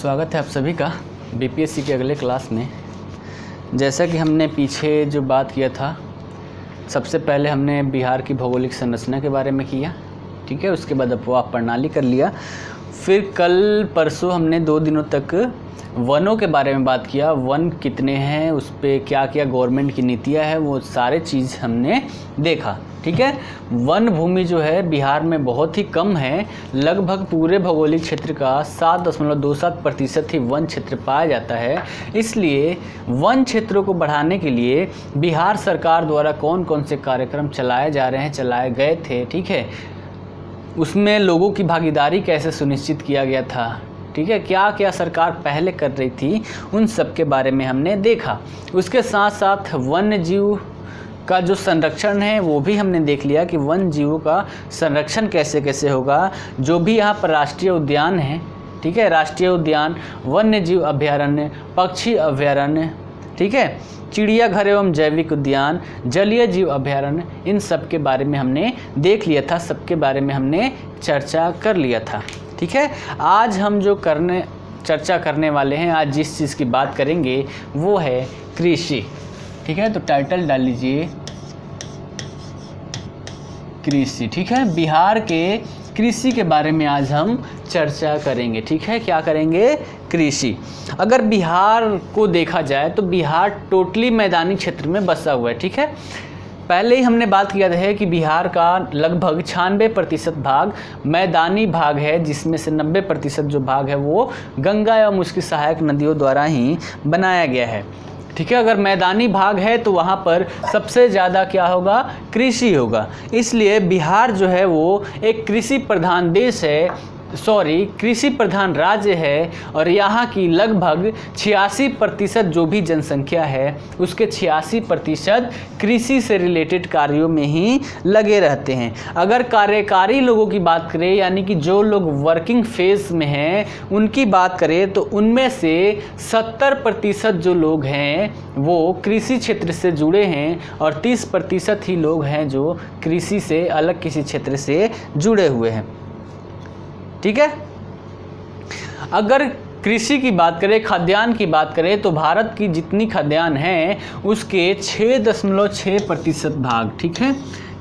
स्वागत है आप सभी का बीपीएससी के अगले क्लास में। जैसा कि हमने पीछे जो बात किया था, सबसे पहले हमने बिहार की भौगोलिक संरचना के बारे में किया, ठीक है। उसके बाद अपवाह प्रणाली कर लिया। फिर कल परसों हमने 2 दिनों तक वनों के बारे में बात किया। वन कितने हैं, उस पर क्या क्या गवर्नमेंट की नीतियाँ हैं, वो सारे चीज़ हमने देखा, ठीक है। वन भूमि जो है बिहार में बहुत ही कम है। लगभग पूरे भौगोलिक क्षेत्र का 7.27% ही वन क्षेत्र पाया जाता है। इसलिए वन क्षेत्रों को बढ़ाने के लिए बिहार सरकार द्वारा कौन कौन से कार्यक्रम चलाए जा रहे हैं, चलाए गए थे, ठीक है। उसमें लोगों की भागीदारी कैसे सुनिश्चित किया गया था, ठीक है। क्या क्या सरकार पहले कर रही थी, उन सब के बारे में हमने देखा। उसके साथ साथ वन्य जीव का जो संरक्षण है वो भी हमने देख लिया कि वन्य जीवों का संरक्षण कैसे कैसे होगा। जो भी यहाँ पर राष्ट्रीय उद्यान है, ठीक है, राष्ट्रीय उद्यान, वन्य जीव अभयारण्य, पक्षी अभयारण्य, ठीक है, चिड़ियाघर एवं जैविक उद्यान, जलीय जीव अभयारण्य, इन सब के बारे में हमने देख लिया था, सबके बारे में हमने चर्चा कर लिया था, ठीक है। आज हम जो चर्चा करने वाले हैं, आज जिस चीज़ की बात करेंगे वो है कृषि, ठीक है। तो टाइटल डाल लीजिए कृषि, ठीक है। बिहार के कृषि के बारे में आज हम चर्चा करेंगे, ठीक है। क्या करेंगे? कृषि। अगर बिहार को देखा जाए तो बिहार टोटली मैदानी क्षेत्र में बसा हुआ है, ठीक है। पहले ही हमने बात किया है कि बिहार का लगभग 96% भाग मैदानी भाग है, जिसमें से 90% जो भाग है वो गंगा एवं उसकी सहायक नदियों द्वारा ही बनाया गया है, ठीक है। अगर मैदानी भाग है तो वहाँ पर सबसे ज़्यादा क्या होगा? कृषि होगा। इसलिए बिहार जो है वो एक कृषि प्रधान देश है, कृषि प्रधान राज्य है। और यहाँ की लगभग 86% जो भी जनसंख्या है उसके 86% कृषि से रिलेटेड कार्यों में ही लगे रहते हैं। अगर कार्यकारी लोगों की बात करें, यानी कि जो लोग वर्किंग फेज में हैं, उनकी बात करें तो उनमें से 70% जो लोग हैं वो कृषि क्षेत्र से जुड़े हैं और 30% ही लोग हैं जो कृषि से अलग किसी क्षेत्र से जुड़े हुए हैं, ठीक है। अगर कृषि की बात करें, खाद्यान्न की बात करें, तो भारत की जितनी खाद्यान्न है उसके 6.6% भाग, ठीक है,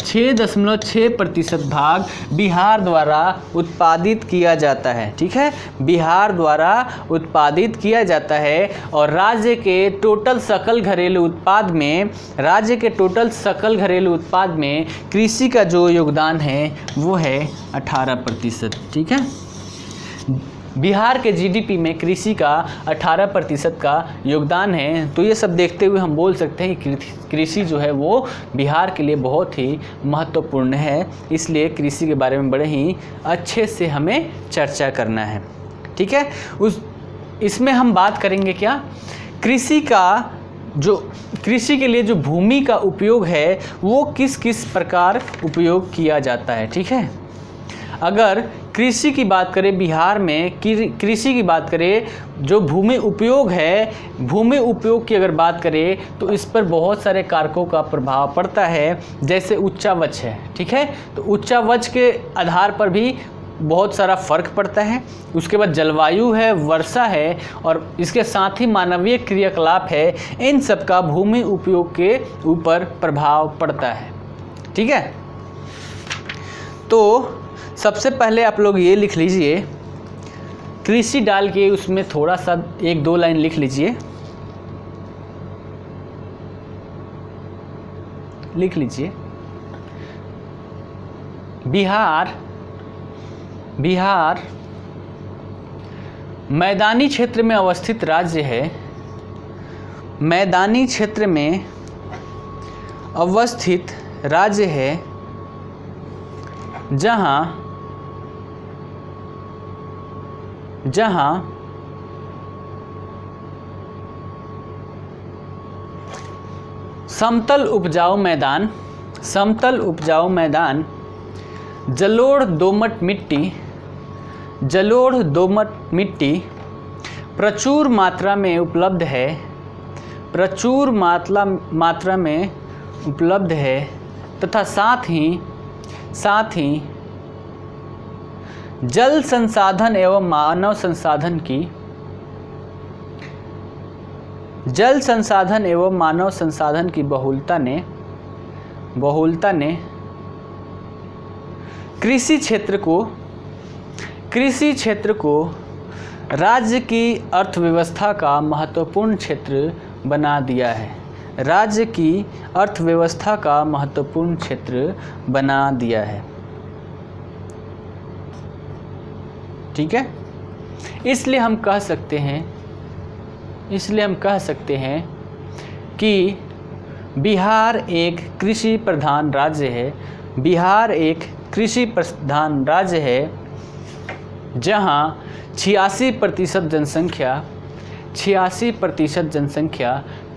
6.6% भाग बिहार द्वारा उत्पादित किया जाता है, ठीक है। बिहार द्वारा उत्पादित किया जाता है। और राज्य के टोटल सकल घरेलू उत्पाद में कृषि का जो योगदान है वो है 18%, ठीक है। बिहार के जीडीपी में कृषि का 18% का योगदान है। तो ये सब देखते हुए हम बोल सकते हैं कि कृषि जो है वो बिहार के लिए बहुत ही महत्वपूर्ण है। इसलिए कृषि के बारे में बड़े ही अच्छे से हमें चर्चा करना है, ठीक है। इसमें हम बात करेंगे क्या? कृषि के लिए जो भूमि का उपयोग है वो किस किस प्रकार उपयोग किया जाता है, ठीक है। अगर कृषि की बात करें, बिहार में कृषि की बात करें, जो भूमि उपयोग है, भूमि उपयोग की अगर बात करें तो इस पर बहुत सारे कारकों का प्रभाव पड़ता है। जैसे उच्चावच है, ठीक है, तो उच्चावच के आधार पर भी बहुत सारा फर्क पड़ता है। उसके बाद जलवायु है, वर्षा है, और इसके साथ ही मानवीय क्रियाकलाप है। इन सब का भूमि उपयोग के ऊपर प्रभाव पड़ता है, ठीक है। तो सबसे पहले आप लोग ये लिख लीजिए, कृषि डाल के उसमें थोड़ा सा 1-2 लाइन लिख लीजिए, बिहार मैदानी क्षेत्र में अवस्थित राज्य है। मैदानी क्षेत्र में अवस्थित राज्य है जहाँ समतल उपजाऊ मैदान, जलोढ़ दोमट मिट्टी प्रचुर मात्रा में उपलब्ध है तथा साथ ही जल संसाधन एवं मानव संसाधन की जल संसाधन एवं मानव संसाधन की बहुलता ने कृषि क्षेत्र को राज्य की अर्थव्यवस्था का महत्वपूर्ण क्षेत्र बना दिया है। राज्य की अर्थव्यवस्था का महत्वपूर्ण क्षेत्र बना दिया है। ठीक है, इसलिए हम कह सकते हैं कि बिहार एक कृषि प्रधान राज्य है। बिहार एक कृषि प्रधान राज्य है जहां 86% जनसंख्या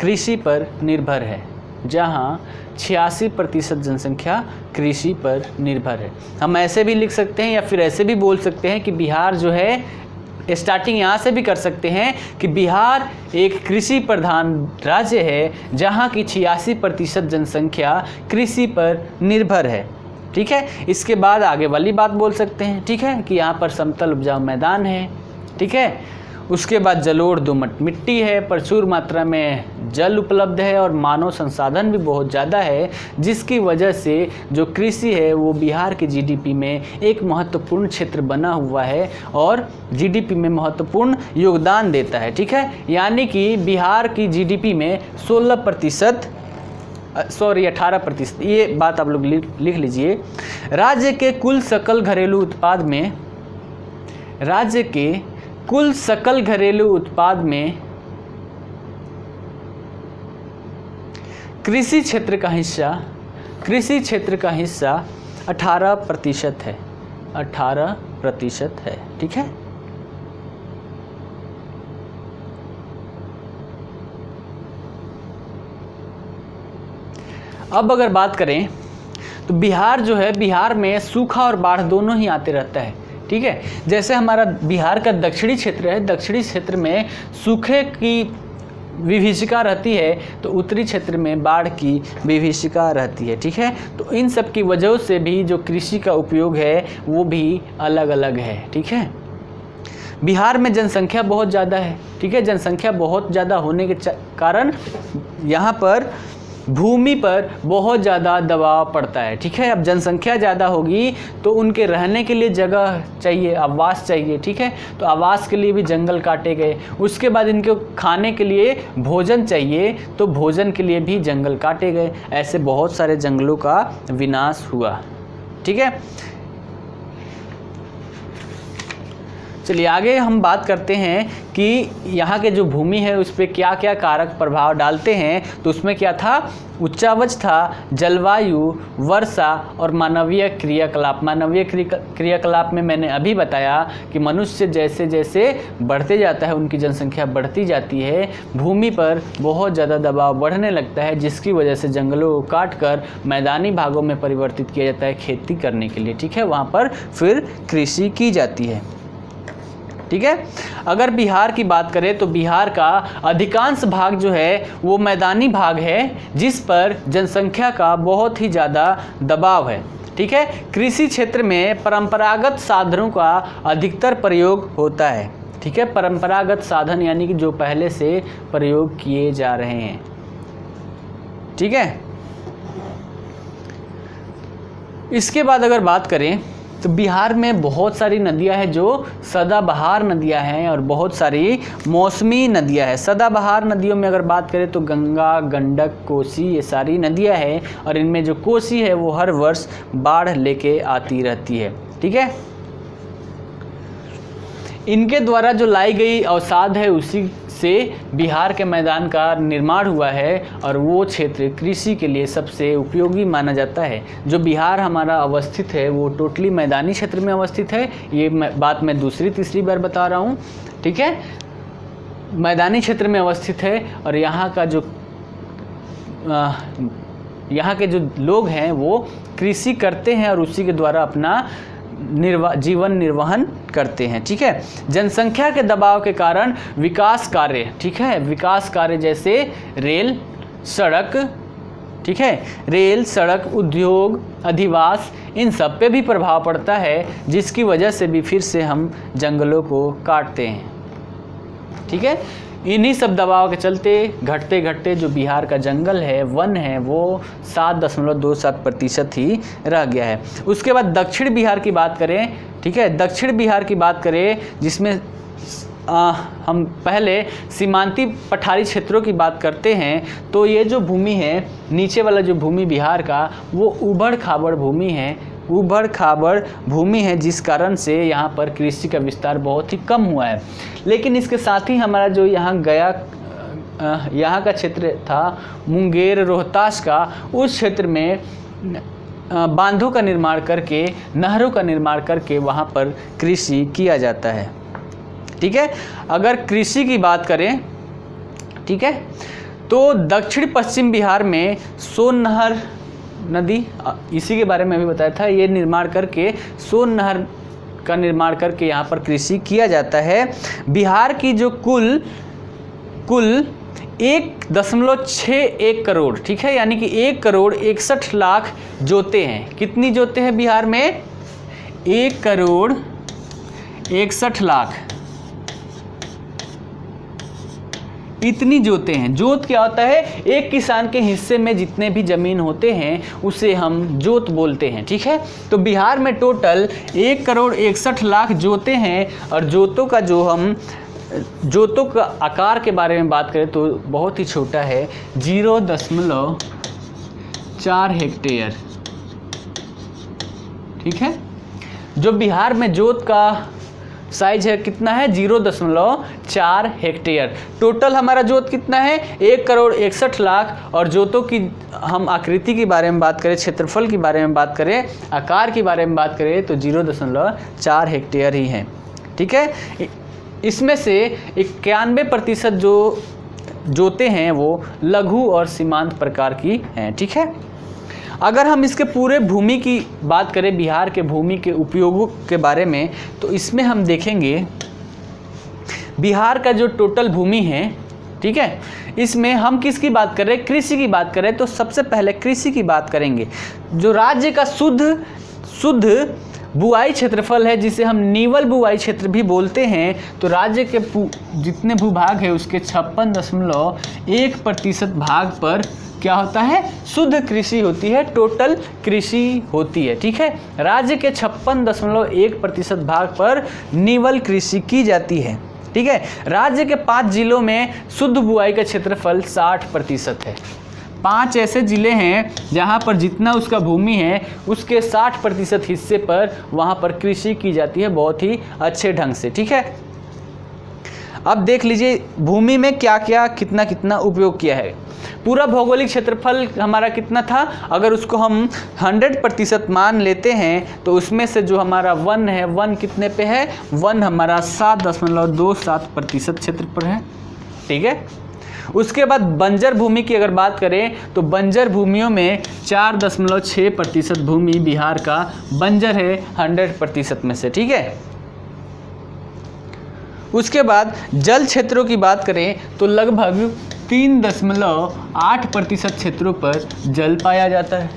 कृषि पर निर्भर है। जहां 86% जनसंख्या कृषि पर निर्भर है। हम ऐसे भी लिख सकते हैं या फिर ऐसे भी बोल सकते हैं कि बिहार जो है, स्टार्टिंग यहाँ से भी कर सकते हैं कि बिहार एक कृषि प्रधान राज्य है जहाँ की 86% जनसंख्या कृषि पर निर्भर है। ठीक है, इसके बाद आगे वाली बात बोल सकते हैं। ठीक है, कि यहाँ पर समतल उपजाऊ मैदान है। ठीक है, उसके बाद जलोढ़ दोमट मिट्टी है, प्रचुर मात्रा में जल उपलब्ध है और मानव संसाधन भी बहुत ज़्यादा है, जिसकी वजह से जो कृषि है वो बिहार के जीडीपी में एक महत्वपूर्ण क्षेत्र बना हुआ है और जीडीपी में महत्वपूर्ण योगदान देता है। ठीक है, यानी कि बिहार की जीडीपी में 18%, ये बात आप लोग लिख लीजिए। राज्य के कुल सकल घरेलू उत्पाद में कृषि क्षेत्र का हिस्सा 18% है। 18% है। ठीक है, अब अगर बात करें तो बिहार जो है, बिहार में सूखा और बाढ़ दोनों ही आते रहता है। ठीक है, जैसे हमारा बिहार का दक्षिणी क्षेत्र है, दक्षिणी क्षेत्र में सूखे की विभीषिका रहती है तो उत्तरी क्षेत्र में बाढ़ की विभीषिका रहती है। ठीक है, तो इन सब की वजहों से भी जो कृषि का उपयोग है वो भी अलग अलग है। ठीक है, बिहार में जनसंख्या बहुत ज़्यादा है। ठीक है, जनसंख्या बहुत ज़्यादा होने के कारण यहाँ पर भूमि पर बहुत ज़्यादा दबाव पड़ता है। ठीक है, अब जनसंख्या ज़्यादा होगी तो उनके रहने के लिए जगह चाहिए, आवास चाहिए। ठीक है, तो आवास के लिए भी जंगल काटे गए। उसके बाद इनको खाने के लिए भोजन चाहिए तो भोजन के लिए भी जंगल काटे गए। ऐसे बहुत सारे जंगलों का विनाश हुआ। ठीक है, चलिए आगे हम बात करते हैं कि यहाँ के जो भूमि है उस पर क्या क्या कारक प्रभाव डालते हैं। तो उसमें क्या था, उच्चावच था, जलवायु, वर्षा और मानवीय क्रियाकलाप। मानवीय क्रियाकलाप में मैंने अभी बताया कि मनुष्य जैसे जैसे बढ़ते जाता है, उनकी जनसंख्या बढ़ती जाती है, भूमि पर बहुत ज़्यादा दबाव बढ़ने लगता है, जिसकी वजह से जंगलों को काट कर मैदानी भागों में परिवर्तित किया जाता है खेती करने के लिए। ठीक है, वहाँ पर फिर कृषि की जाती है। ठीक है, अगर बिहार की बात करें तो बिहार का अधिकांश भाग जो है वो मैदानी भाग है, जिस पर जनसंख्या का बहुत ही ज़्यादा दबाव है। ठीक है, कृषि क्षेत्र में परंपरागत साधनों का अधिकतर प्रयोग होता है। ठीक है, परंपरागत साधन यानी कि जो पहले से प्रयोग किए जा रहे हैं। ठीक है, इसके बाद अगर बात करें तो बिहार में बहुत सारी नदियां हैं जो सदाबहार नदियां हैं और बहुत सारी मौसमी नदियां हैं। सदाबहार नदियों में अगर बात करें तो गंगा, गंडक, कोसी, ये सारी नदियां हैं और इनमें जो कोसी है वो हर वर्ष बाढ़ लेके आती रहती है। ठीक है, इनके द्वारा जो लाई गई अवसाद है उसी से बिहार के मैदान का निर्माण हुआ है और वो क्षेत्र कृषि के लिए सबसे उपयोगी माना जाता है। जो बिहार हमारा अवस्थित है वो टोटली मैदानी क्षेत्र में अवस्थित है। ये बात मैं दूसरी तीसरी बार बता रहा हूँ। ठीक है, मैदानी क्षेत्र में अवस्थित है और यहाँ के जो लोग हैं वो कृषि करते हैं और उसी के द्वारा अपना जीवन निर्वहन करते हैं। ठीक है, जनसंख्या के दबाव के कारण विकास कार्य, ठीक है, विकास कार्य जैसे रेल, सड़क, ठीक है, रेल, सड़क, उद्योग, अधिवास, इन सब पे भी प्रभाव पड़ता है, जिसकी वजह से भी फिर से हम जंगलों को काटते हैं। ठीक है, इन्हीं सब दबाव के चलते घटते घटते जो बिहार का जंगल है, वन है, वो 7.27% ही रह गया है। उसके बाद दक्षिण बिहार की बात करें, ठीक है, दक्षिण बिहार की बात करें जिसमें हम पहले सीमांती पठारी क्षेत्रों की बात करते हैं, तो ये जो भूमि है, नीचे वाला जो भूमि बिहार का, वो उबड़ खाबड़ भूमि है, उबड़ खाबड़ भूमि है, जिस कारण से यहाँ पर कृषि का विस्तार बहुत ही कम हुआ है। लेकिन इसके साथ ही हमारा जो यहाँ गया यहाँ का क्षेत्र था, मुंगेर रोहतास का, उस क्षेत्र में बांधों का निर्माण करके, नहरों का निर्माण करके वहाँ पर कृषि किया जाता है। ठीक है, अगर कृषि की बात करें, ठीक है, तो दक्षिण पश्चिम बिहार में सोन नहर नदी, इसी के बारे में अभी बताया था, ये निर्माण करके, सोन नहर का निर्माण करके यहाँ पर कृषि किया जाता है। बिहार की जो कुल 1.61 करोड़, ठीक है, यानी कि 1,61,00,000 जोते हैं। कितनी जोते हैं बिहार में? 1,61,00,000 इतनी जोते हैं। जोत क्या होता है? एक किसान के हिस्से में जितने भी ज़मीन होते हैं उसे हम जोत बोलते हैं। ठीक है, तो बिहार में टोटल 1,61,00,000 जोते हैं। और जोतों का जोतों का आकार के बारे में बात करें तो बहुत ही छोटा है, 0.4 हेक्टेयर। ठीक है, जो बिहार में जोत का साइज है कितना है? 0.4 हेक्टेयर। टोटल हमारा जोत कितना है? 1,61,00,000। और जोतों की हम आकृति के बारे में बात करें, क्षेत्रफल के बारे में बात करें, आकार के बारे में बात करें तो 0.4 हेक्टेयर ही है। ठीक है, इसमें से 91% जो जोते हैं वो लघु और सीमांत प्रकार की हैं। ठीक है, अगर हम इसके पूरे भूमि की बात करें, बिहार के भूमि के उपयोगों के बारे में, तो इसमें हम देखेंगे बिहार का जो टोटल भूमि है, ठीक है, इसमें हम किसकी बात कर रहे हैं? कृषि की बात कर रहे हैं। तो सबसे पहले कृषि की बात करेंगे। जो राज्य का शुद्ध बुआई क्षेत्रफल है, जिसे हम निवल बुआई क्षेत्र भी बोलते हैं, तो राज्य के जितने भूभाग है उसके 56.1% भाग पर क्या होता है? शुद्ध कृषि होती है, टोटल कृषि होती है। ठीक है, राज्य के 56.1% भाग पर निवल कृषि की जाती है। ठीक है, राज्य के 5 जिलों में शुद्ध बुआई का क्षेत्रफल 60% है। 5 ऐसे जिले हैं जहां पर जितना उसका भूमि है उसके 60% हिस्से पर वहां पर कृषि की जाती है, बहुत ही अच्छे ढंग से। ठीक है, अब देख लीजिए भूमि में क्या क्या कितना कितना उपयोग किया है। पूरा भौगोलिक क्षेत्रफल हमारा कितना था? अगर उसको हम 100% मान लेते हैं तो उसमें से जो हमारा वन है, वन कितने पे है? वन हमारा 7.27% क्षेत्र पर है। ठीक है, उसके बाद बंजर भूमि की अगर बात करें तो बंजर भूमियों में 4.6% भूमि बिहार का बंजर है 100% में से। ठीक है, उसके बाद जल क्षेत्रों की बात करें तो लगभग 3.8% क्षेत्रों पर जल पाया जाता है।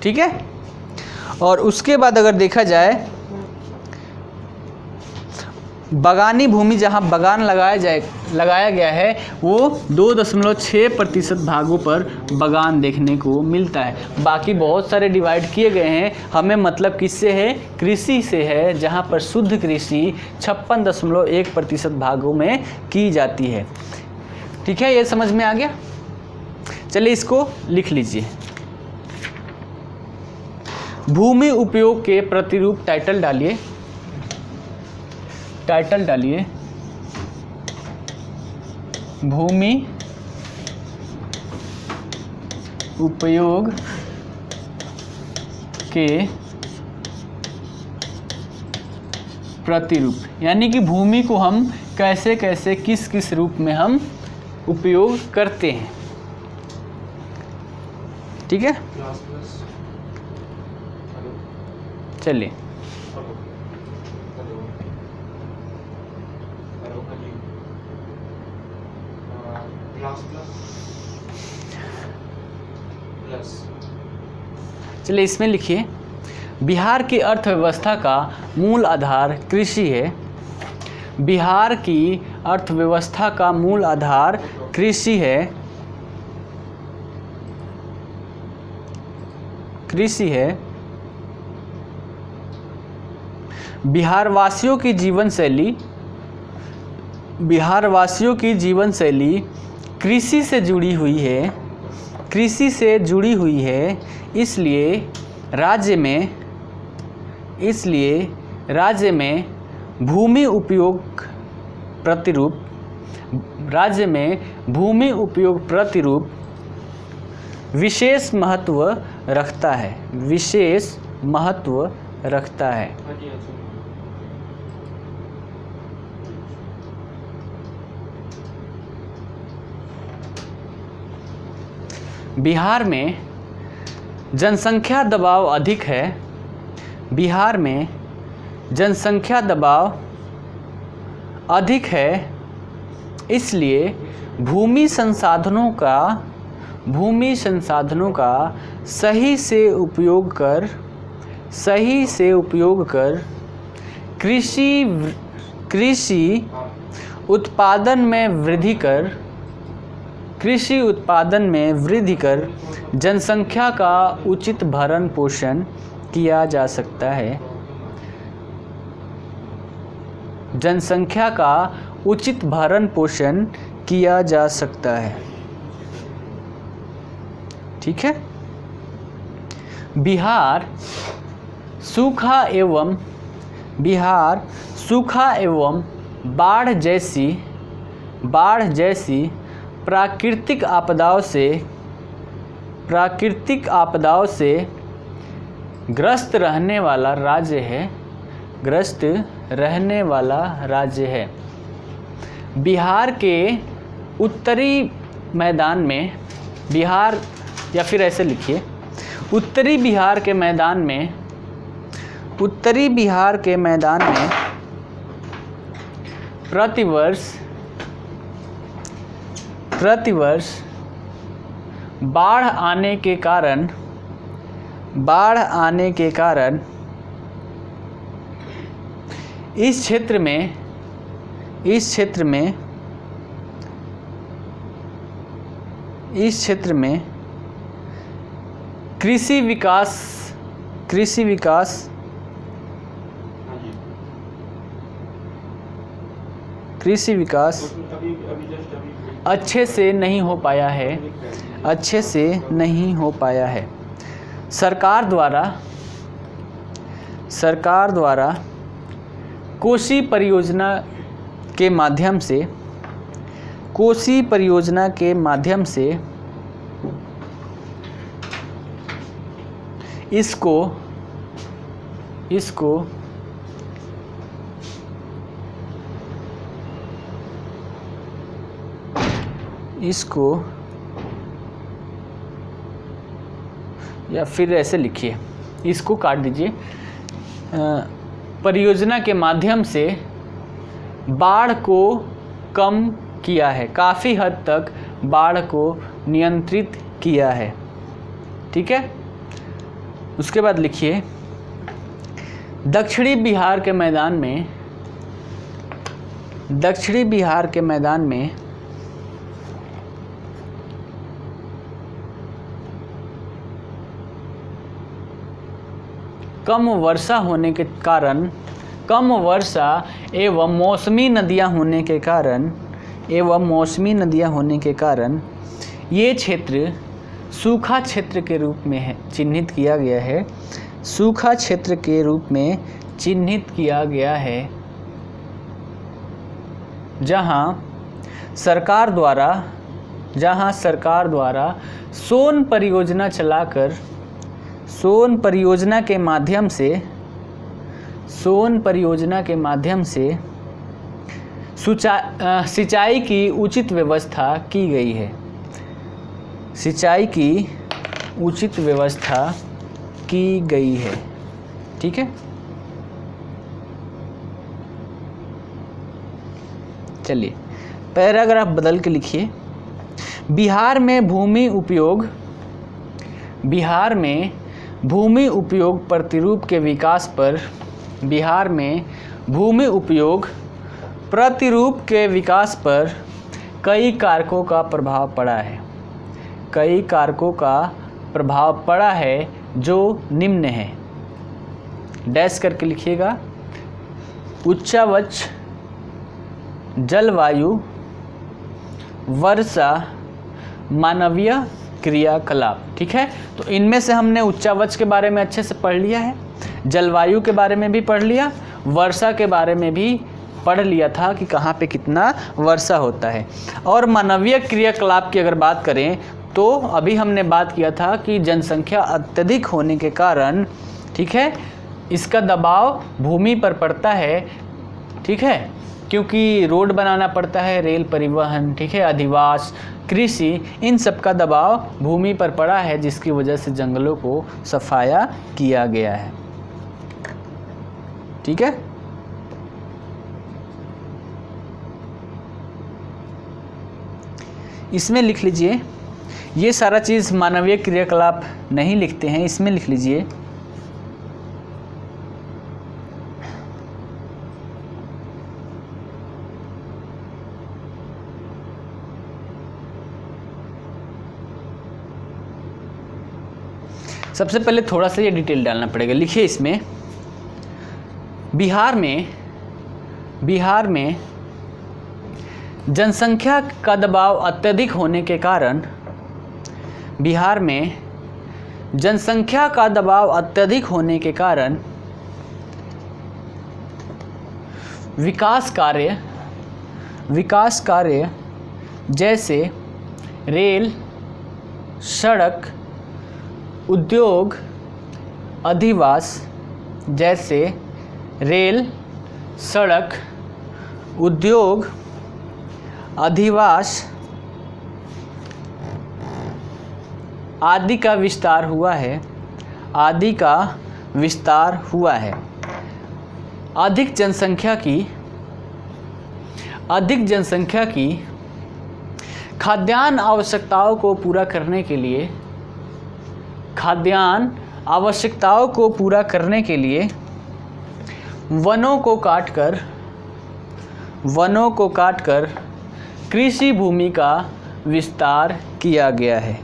ठीक है, और उसके बाद अगर देखा जाए बागानी भूमि, जहां बागान लगाया गया है, वो 2.6% भागों पर बागान देखने को मिलता है। बाकी बहुत सारे डिवाइड किए गए हैं। हमें मतलब किससे है? कृषि से है, जहां पर शुद्ध कृषि 56.1% भागों में की जाती है। ठीक है, ये समझ में आ गया? चलिए इसको लिख लीजिए। भूमि उपयोग के प्रतिरूप टाइटल डालिए, भूमि उपयोग के प्रतिरूप, यानी कि भूमि को हम कैसे कैसे किस किस रूप में हम उपयोग करते हैं। ठीक है, चलिए चलिए इसमें लिखिए, बिहार की अर्थव्यवस्था का मूल आधार कृषि है। बिहार की अर्थव्यवस्था का मूल आधार कृषि है, कृषि है। बिहारवासियों की जीवन शैली, बिहारवासियों की जीवन शैली कृषि से जुड़ी हुई है, कृषि से जुड़ी हुई है। इसलिए राज्य में भूमि उपयोग प्रतिरूप, राज्य में भूमि उपयोग प्रतिरूप विशेष महत्व रखता है, विशेष महत्व रखता है। बिहार में जनसंख्या दबाव अधिक है, बिहार में जनसंख्या दबाव अधिक है। इसलिए भूमि संसाधनों का सही से उपयोग कर कृषि उत्पादन में वृद्धि कर जनसंख्या का उचित भरण पोषण किया जा सकता है, जनसंख्या का उचित भरण पोषण किया जा सकता है। ठीक है। बिहार सूखा एवं बाढ़ जैसी प्राकृतिक आपदाओं से ग्रस्त रहने वाला राज्य है। बिहार के उत्तरी मैदान में, बिहार या फिर ऐसे लिखिए, उत्तरी बिहार के मैदान में प्रतिवर्ष बाढ़ आने के कारण इस क्षेत्र में कृषि विकास अच्छे से नहीं हो पाया है। सरकार द्वारा कोसी परियोजना के माध्यम से इसको या फिर ऐसे लिखिए, इसको काट दीजिए, परियोजना के माध्यम से बाढ़ को कम किया है, काफ़ी हद तक बाढ़ को नियंत्रित किया है। ठीक है। उसके बाद लिखिए, दक्षिणी बिहार के मैदान में कम वर्षा एवं मौसमी नदियां होने के कारण ये क्षेत्र सूखा क्षेत्र के रूप में चिन्हित किया गया है, सूखा क्षेत्र के रूप में चिन्हित किया गया है, जहां सरकार द्वारा सोन परियोजना के माध्यम से सिंचाई की उचित व्यवस्था की गई है, सिंचाई की उचित व्यवस्था की गई है। ठीक है। चलिए पैराग्राफ बदल के लिखिए, बिहार में भूमि उपयोग प्रतिरूप के विकास पर, बिहार में भूमि उपयोग प्रतिरूप के विकास पर कई कारकों का प्रभाव पड़ा है। कई कारकों का प्रभाव पड़ा है जो निम्न है। डैश करके लिखिएगा। उच्चावच, जलवायु, वर्षा, मानवीय क्रियाकलाप। ठीक है, तो इनमें से हमने उच्चावच के बारे में अच्छे से पढ़ लिया है, जलवायु के बारे में भी पढ़ लिया, वर्षा के बारे में भी पढ़ लिया था कि कहाँ पे कितना वर्षा होता है। और मानवीय क्रियाकलाप की अगर बात करें तो अभी हमने बात किया था कि जनसंख्या अत्यधिक होने के कारण, ठीक है, इसका दबाव भूमि पर पड़ता है। ठीक है, क्योंकि रोड बनाना पड़ता है, रेल परिवहन, ठीक है, अधिवास, कृषि, इन सब का दबाव भूमि पर पड़ा है, जिसकी वजह से जंगलों को सफाया किया गया है। ठीक है, इसमें लिख लीजिए, ये सारा चीज़ मानवीय क्रियाकलाप नहीं लिखते हैं, इसमें लिख लीजिए सबसे पहले थोड़ा सा ये डिटेल डालना पड़ेगा। लिखिए इसमें, बिहार में जनसंख्या का दबाव अत्यधिक होने के कारण, बिहार में जनसंख्या का दबाव अत्यधिक होने के कारण विकास कार्य जैसे रेल, सड़क, उद्योग, अधिवास, जैसे रेल, सड़क, उद्योग, अधिवास आदि का विस्तार हुआ है, आदि का विस्तार हुआ है। अधिक जनसंख्या की खाद्यान्न आवश्यकताओं को पूरा करने के लिए, वनों को काटकर कृषि भूमि का विस्तार किया गया है।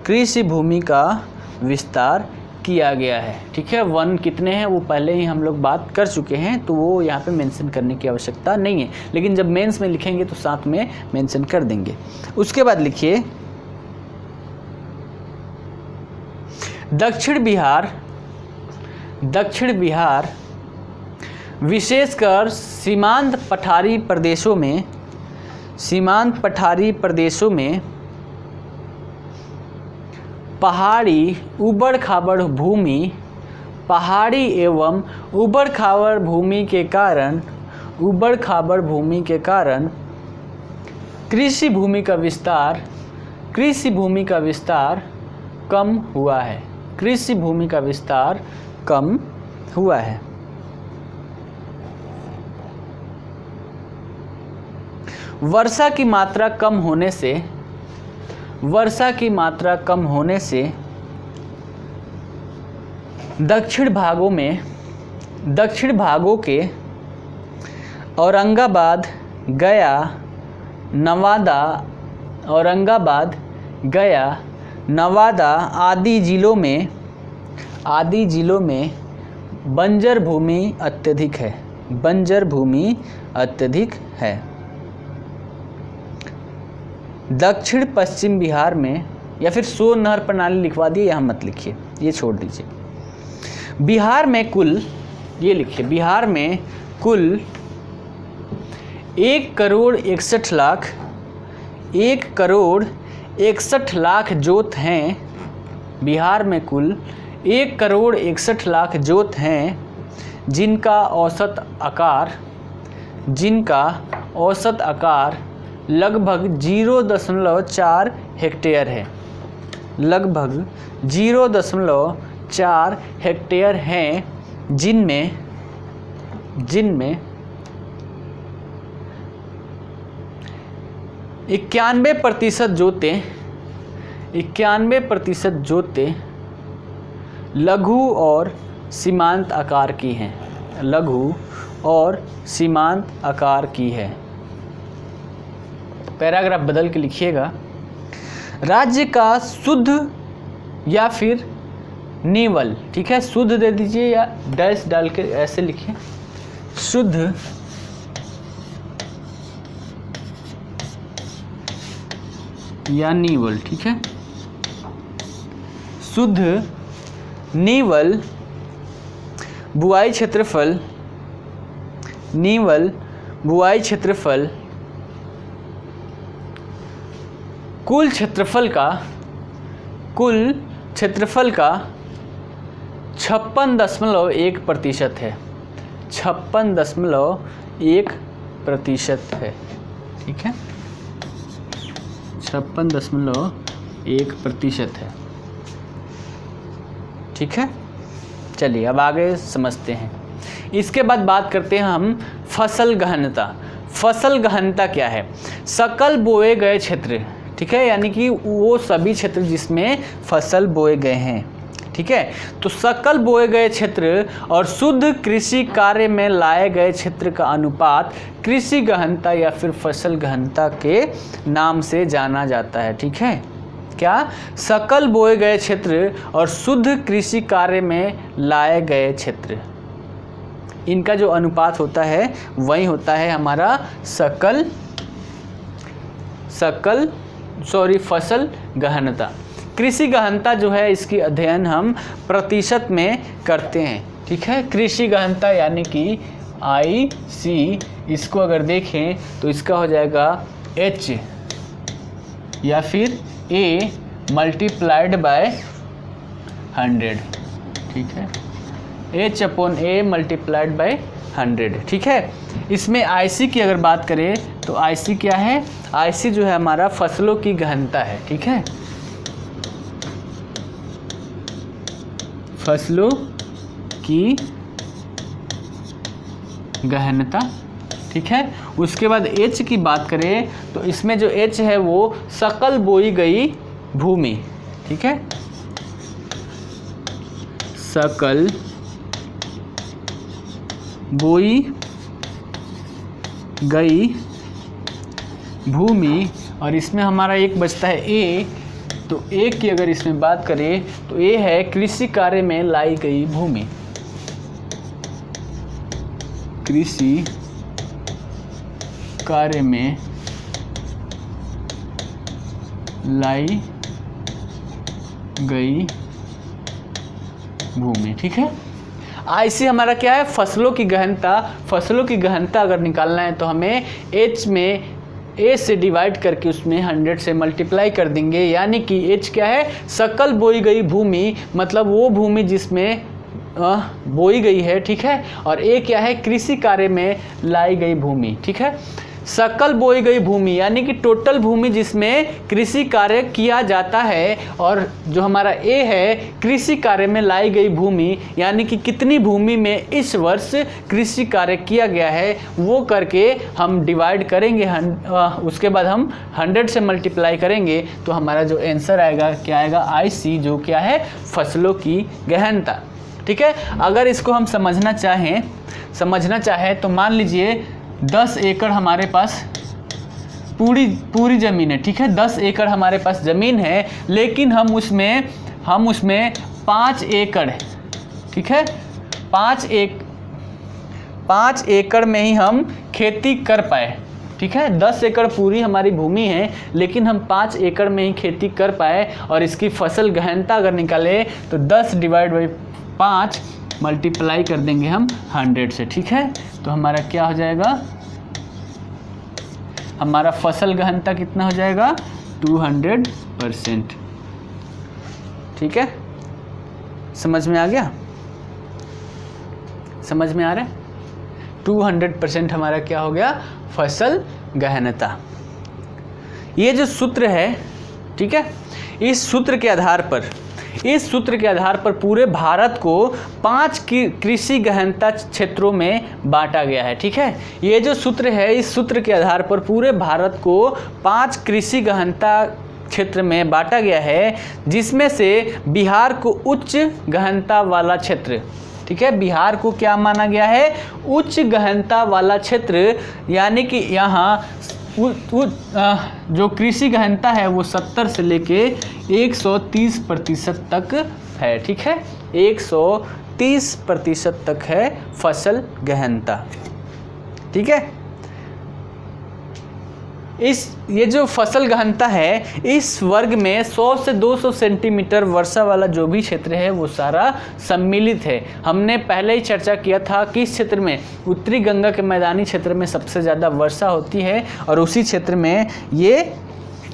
कृषि भूमि का विस्तार किया गया है। ठीक है, वन कितने हैं वो पहले ही हम लोग बात कर चुके हैं, तो वो यहाँ पे मेंशन करने की आवश्यकता नहीं है, लेकिन जब मेंस में लिखेंगे तो साथ में मेंशन कर देंगे। उसके बाद लिखिए, दक्षिण बिहार विशेषकर सीमांत पठारी प्रदेशों में पहाड़ी एवं ऊबड़ खाबड़ भूमि के कारण कृषि भूमि का विस्तार कम हुआ है। कृषि भूमि का विस्तार कम हुआ है। वर्षा की मात्रा कम होने से दक्षिण भागों के औरंगाबाद, गया, नवादा आदि जिलों में बंजर भूमि अत्यधिक है। दक्षिण पश्चिम बिहार में, या फिर सोन नहर प्रणाली लिखवा दिए, यहाँ मत लिखिए, ये छोड़ दीजिए। बिहार में कुल 1 करोड़ 61 लाख जोत हैं। बिहार में कुल 1 करोड़ 61 लाख जोत हैं, जिनका औसत आकार लगभग 0.4 हेक्टेयर है। लगभग 0.4 हेक्टेयर हैं, जिनमें 91% जोतें लघु और सीमांत आकार की हैं। लघु और सीमांत आकार की है। पैराग्राफ बदल के लिखिएगा, राज्य का शुद्ध या फिर निवल, ठीक है, शुद्ध दे दीजिए या डैश डाल के ऐसे लिखिए, शुद्ध या निवल, ठीक है, शुद्ध निवल बुआई क्षेत्रफल, निवल बुआई क्षेत्रफल कुल क्षेत्रफल का 56.1% है, 56.1% है, ठीक है, 56.1% है, ठीक है। चलिए अब आगे समझते हैं। इसके बाद बात करते हैं हम फसल गहनता। फसल गहनता क्या है? सकल बोए गए क्षेत्र, ठीक है, यानी कि वो सभी क्षेत्र जिसमें फसल बोए गए हैं, ठीक है। तो सकल बोए गए क्षेत्र और शुद्ध कृषि कार्य में लाए गए क्षेत्र का अनुपात कृषि गहनता या फिर फसल गहनता के नाम से जाना जाता है, ठीक है। क्या? सकल बोए गए क्षेत्र और शुद्ध कृषि कार्य में लाए गए क्षेत्र, इनका जो अनुपात होता है वही होता है हमारा फसल गहनता। कृषि गहनता जो है इसकी अध्ययन हम प्रतिशत में करते हैं, ठीक है। कृषि गहनता यानी कि IC, इसको अगर देखें तो इसका हो जाएगा H या फिर A मल्टीप्लाइड बाय 100, ठीक है, H/A मल्टीप्लाइड बाय 100, ठीक है। इसमें IC की अगर बात करें तो IC क्या है? IC जो है हमारा फसलों की गहनता है, ठीक है, फसलों की गहनता, ठीक है। उसके बाद H की बात करें तो इसमें जो H है वो सकल बोई गई भूमि, ठीक है, सकल बोई गई भूमि, और इसमें हमारा एक बचता है A, तो A की अगर इसमें बात करें तो A है कृषि कार्य में लाई गई भूमि, कृषि कार्य में लाई गई भूमि, ठीक है। IC हमारा क्या है? फसलों की गहनता। फसलों की गहनता अगर निकालना है तो हमें H में A से डिवाइड करके उसमें 100 से मल्टीप्लाई कर देंगे, यानी कि H क्या है? सकल बोई गई भूमि, मतलब वो भूमि जिसमें बोई गई है, ठीक है। और A क्या है? कृषि कार्य में लाई गई भूमि, ठीक है। सकल बोई गई भूमि यानी कि टोटल भूमि जिसमें कृषि कार्य किया जाता है, और जो हमारा A है कृषि कार्य में लाई गई भूमि, यानी कि कितनी भूमि में इस वर्ष कृषि कार्य किया गया है वो करके हम डिवाइड करेंगे, उसके बाद हम 100 से मल्टीप्लाई करेंगे तो हमारा जो आंसर आएगा क्या आएगा? IC, जो क्या है? फसलों की गहनता, ठीक है। अगर इसको हम समझना चाहें तो मान लीजिए 10 एकड़ हमारे पास पूरी ज़मीन है, ठीक है, 10 एकड़ हमारे पास ज़मीन है, लेकिन हम उसमें 5 एकड़, ठीक है, 5 एकड़ में ही हम खेती कर पाए, ठीक है। 10 एकड़ पूरी हमारी भूमि है लेकिन हम 5 एकड़ में ही खेती कर पाए, और इसकी फसल गहनता अगर निकाले तो 10 डिवाइड बाई 5 मल्टीप्लाई कर देंगे हम 100 से, ठीक है। तो हमारा क्या हो जाएगा? हमारा फसल गहनता कितना हो जाएगा? 200%, ठीक है। समझ में आ गया? समझ में आ रहा है? 200% हमारा क्या हो गया? फसल गहनता। ये जो सूत्र है, ठीक है, इस सूत्र के आधार पर पूरे भारत को 5 कृषि गहनता क्षेत्रों में बांटा गया है, ठीक है। ये जो सूत्र है, इस सूत्र के आधार पर पूरे भारत को 5 कृषि गहनता क्षेत्र में बांटा गया है, जिसमें से बिहार को उच्च गहनता वाला क्षेत्र, ठीक है, बिहार को क्या माना गया है, उच्च गहनता वाला क्षेत्र, यानी कि यहाँ जो कृषि गहनता है वो 70 से लेके 130% तक है। ठीक है, 130% तक है फसल गहनता। ठीक है, ये जो फसल गहनता है इस वर्ग में 100 से 200 सेंटीमीटर वर्षा वाला जो भी क्षेत्र है वो सारा सम्मिलित है। हमने पहले ही चर्चा किया था कि इस क्षेत्र में उत्तरी गंगा के मैदानी क्षेत्र में सबसे ज़्यादा वर्षा होती है और उसी क्षेत्र में ये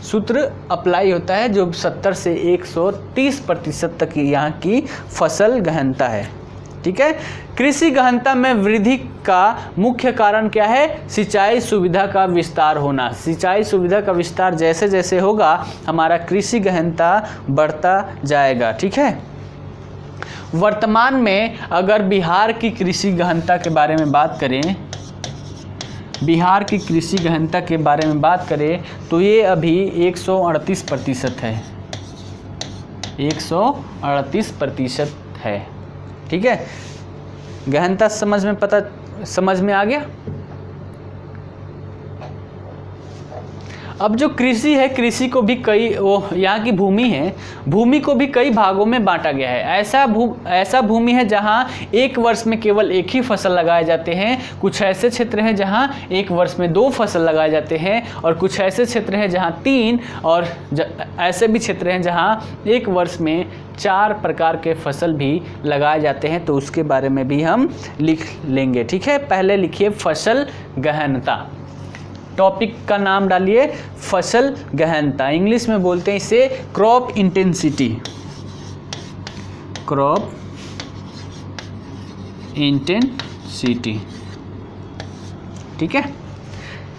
सूत्र अप्लाई होता है जो 70 से 130% तक यहाँ की फसल गहनता है। ठीक है, कृषि गहनता में वृद्धि का मुख्य कारण क्या है, सिंचाई सुविधा का विस्तार होना। सिंचाई सुविधा का विस्तार जैसे जैसे होगा हमारा कृषि गहनता बढ़ता जाएगा। ठीक है, वर्तमान में अगर बिहार की कृषि गहनता के बारे में बात करें, बिहार की कृषि गहनता के बारे में बात करें तो ये अभी 138% है, 138% है। ठीक है, गहनता समझ में आ गया। अब जो कृषि है, कृषि को भी यहाँ की भूमि है, भूमि को भी कई भागों में बांटा गया है। ऐसा भूमि है जहाँ एक वर्ष में केवल एक ही फसल लगाए जाते हैं, कुछ ऐसे क्षेत्र हैं जहाँ एक वर्ष में 2 फसल लगाए जाते हैं और कुछ ऐसे क्षेत्र हैं जहाँ 3 और ऐसे भी क्षेत्र हैं जहाँ एक वर्ष में 4 प्रकार के फसल भी लगाए जाते हैं। तो उसके बारे में भी हम लिख लेंगे। ठीक है, पहले लिखिए फसल गहनता, टॉपिक का नाम डालिए फसल गहनता। इंग्लिश में बोलते हैं इसे क्रॉप इंटेंसिटी, क्रॉप इंटेंसिटी। ठीक है,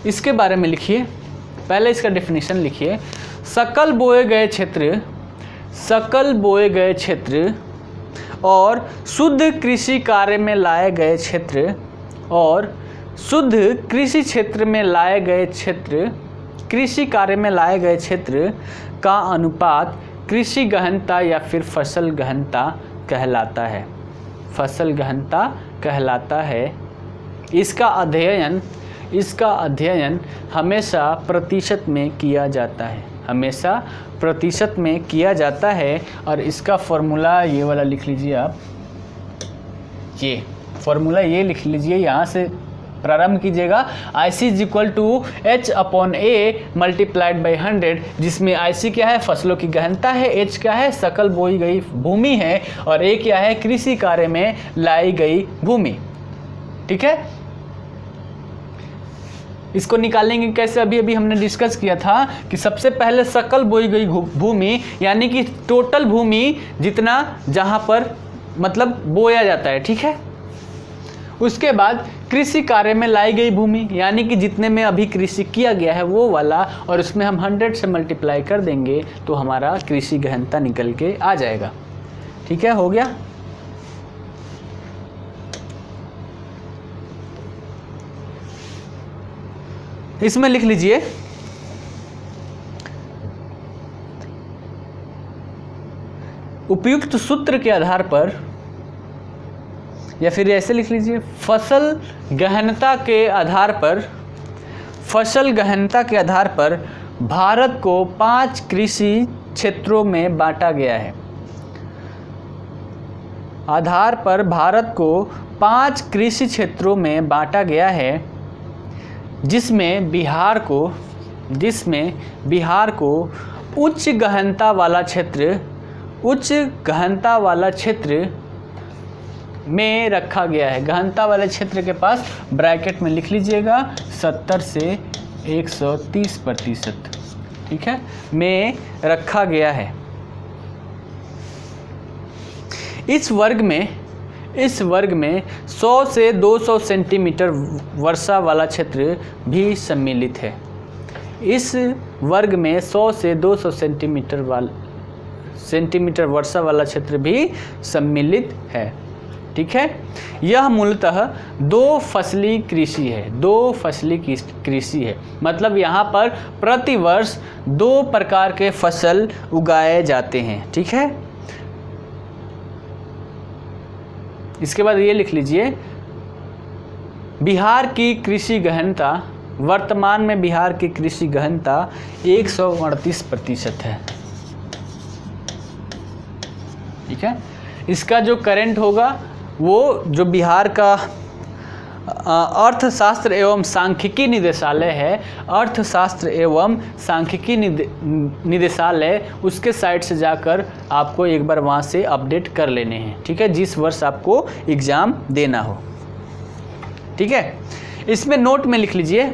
इसके बारे में लिखिए, पहले इसका डेफिनेशन लिखिए। सकल बोए गए क्षेत्र, सकल बोए गए क्षेत्र और शुद्ध कृषि कार्य में लाए गए क्षेत्र और शुद्ध कृषि क्षेत्र में लाए गए क्षेत्र, कृषि कार्य में लाए गए क्षेत्र का अनुपात कृषि गहनता या फिर फसल गहनता कहलाता है, फसल गहनता कहलाता है। इसका अध्ययन हमेशा प्रतिशत में किया जाता है, हमेशा प्रतिशत में किया जाता है। और इसका फॉर्मूला ये वाला लिख लीजिए आप, ये फॉर्मूला ये लिख लीजिए, यहाँ से प्रारंभ कीजिएगा। IC = H/A मल्टीप्लाइड बाई 100, जिसमें IC क्या है, फसलों की गहनता है, H क्या है, सकल बोई गई भूमि है और A क्या है, कृषि कार्य में लाई गई भूमि। ठीक है, इसको निकालेंगे कैसे, अभी हमने डिस्कस किया था कि सबसे पहले सकल बोई गई भूमि यानी कि टोटल भूमि जितना जहाँ पर मतलब बोया जाता है। ठीक है, उसके बाद कृषि कार्य में लाई गई भूमि यानी कि जितने में अभी कृषि किया गया है वो वाला, और उसमें हम 100 से मल्टीप्लाई कर देंगे तो हमारा कृषि गहनता निकल के आ जाएगा। ठीक है, हो गया। इसमें लिख लीजिए उपयुक्त सूत्र के आधार पर, या फिर ऐसे लिख लीजिए फसल गहनता के आधार पर, फसल गहनता के आधार पर भारत को 5 कृषि क्षेत्रों में बांटा गया है। आधार पर भारत को 5 कृषि क्षेत्रों में बांटा गया है, जिसमें बिहार को उच्च गहनता वाला क्षेत्र में रखा गया है। गहनता वाले क्षेत्र के पास ब्रैकेट में लिख लीजिएगा 70 से 130%। ठीक है, में रखा गया है। इस वर्ग में 100 से 200 सेंटीमीटर वर्षा वाला क्षेत्र भी सम्मिलित है। इस वर्ग में 100 से 200 सेंटीमीटर वर्षा वाला क्षेत्र भी सम्मिलित है। ठीक है, यह मूलतः 2 फसली कृषि है, 2 फसली कृषि है। मतलब यहाँ पर प्रति वर्ष 2 प्रकार के फसल उगाए जाते हैं। ठीक है, इसके बाद ये लिख लीजिए, बिहार की कृषि गहनता, वर्तमान में बिहार की कृषि गहनता 138% है। ठीक है, इसका जो करंट होगा वो जो बिहार का अर्थशास्त्र एवं सांख्यिकी निदेशालय है, अर्थशास्त्र एवं सांख्यिकी निदेशालय, उसके साइट से जाकर आपको एक बार वहाँ से अपडेट कर लेने हैं। ठीक है, जिस वर्ष आपको एग्ज़ाम देना हो। ठीक है, इसमें नोट में लिख लीजिए,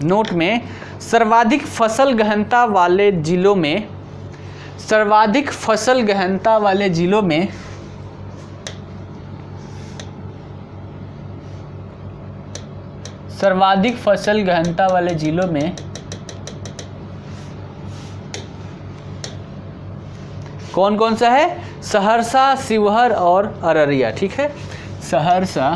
नोट में सर्वाधिक फसल गहनता वाले जिलों में, सर्वाधिक फसल गहनता वाले जिलों में सर्वाधिक फसल गहनता वाले जिलों में कौन कौन सा है? सहरसा, शिवहर और अररिया। ठीक है, सहरसा,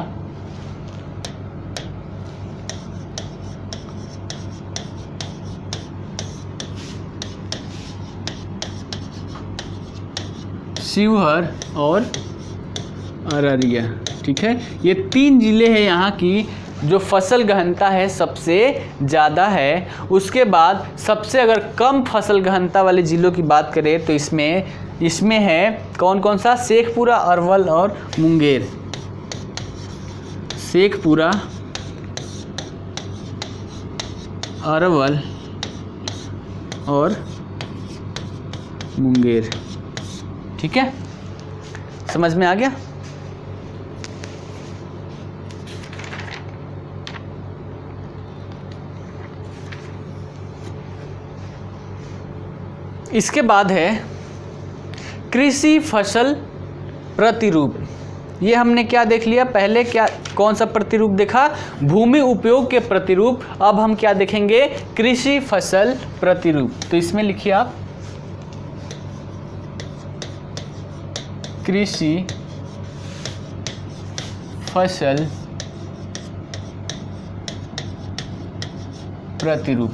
शिवहर और अररिया। ठीक है, ये 3 ज़िले हैं यहाँ की जो फसल गहनता है सबसे ज़्यादा है। उसके बाद सबसे अगर कम फसल गहनता वाले ज़िलों की बात करें तो इसमें है कौन कौन सा? शेखपुरा, अरवल और मुंगेर। शेखपुरा, अरवल और मुंगेर। ठीक है, समझ में आ गया? इसके बाद है कृषि फसल प्रतिरूप। ये हमने क्या देख लिया? पहले क्या कौन सा प्रतिरूप देखा? भूमि उपयोग के प्रतिरूप। अब हम क्या देखेंगे? कृषि फसल प्रतिरूप। तो इसमें लिखिए आप कृषि फसल प्रतिरूप।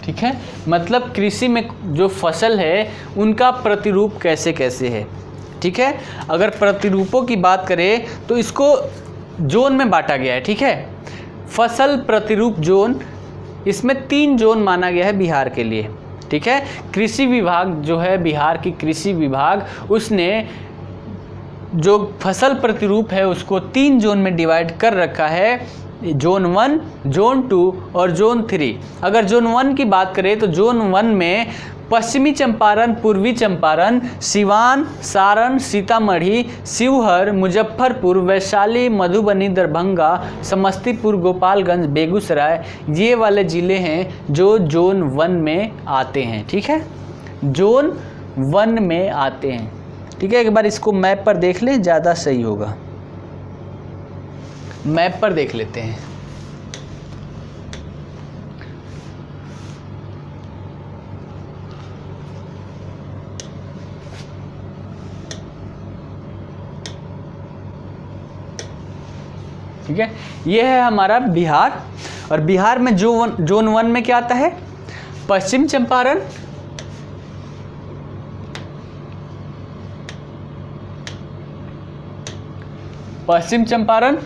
ठीक है, मतलब कृषि में जो फसल है उनका प्रतिरूप कैसे कैसे है। ठीक है, अगर प्रतिरूपों की बात करें तो इसको जोन में बांटा गया है। ठीक है, फसल प्रतिरूप जोन, इसमें 3 जोन माना गया है बिहार के लिए। ठीक है, कृषि विभाग जो है, बिहार की कृषि विभाग, उसने जो फसल प्रतिरूप है उसको 3 जोन में डिवाइड कर रखा है, जोन 1, जोन 2 और जोन 3। अगर जोन 1 की बात करें तो जोन 1 में पश्चिमी चंपारण, पूर्वी चंपारण, सिवान, सारण, सीतामढ़ी, शिवहर, मुजफ्फरपुर, वैशाली, मधुबनी, दरभंगा, समस्तीपुर, गोपालगंज, बेगूसराय, ये वाले ज़िले हैं जो जोन 1 में आते हैं। ठीक है, जोन 1 में आते हैं। ठीक है, एक बार इसको मैप पर देख लें, ज़्यादा सही होगा। मैप पर देख लेते हैं। ठीक है, ये है हमारा बिहार। और बिहार में जोन 1 में क्या आता है? पश्चिम चंपारण, पश्चिम चंपारण,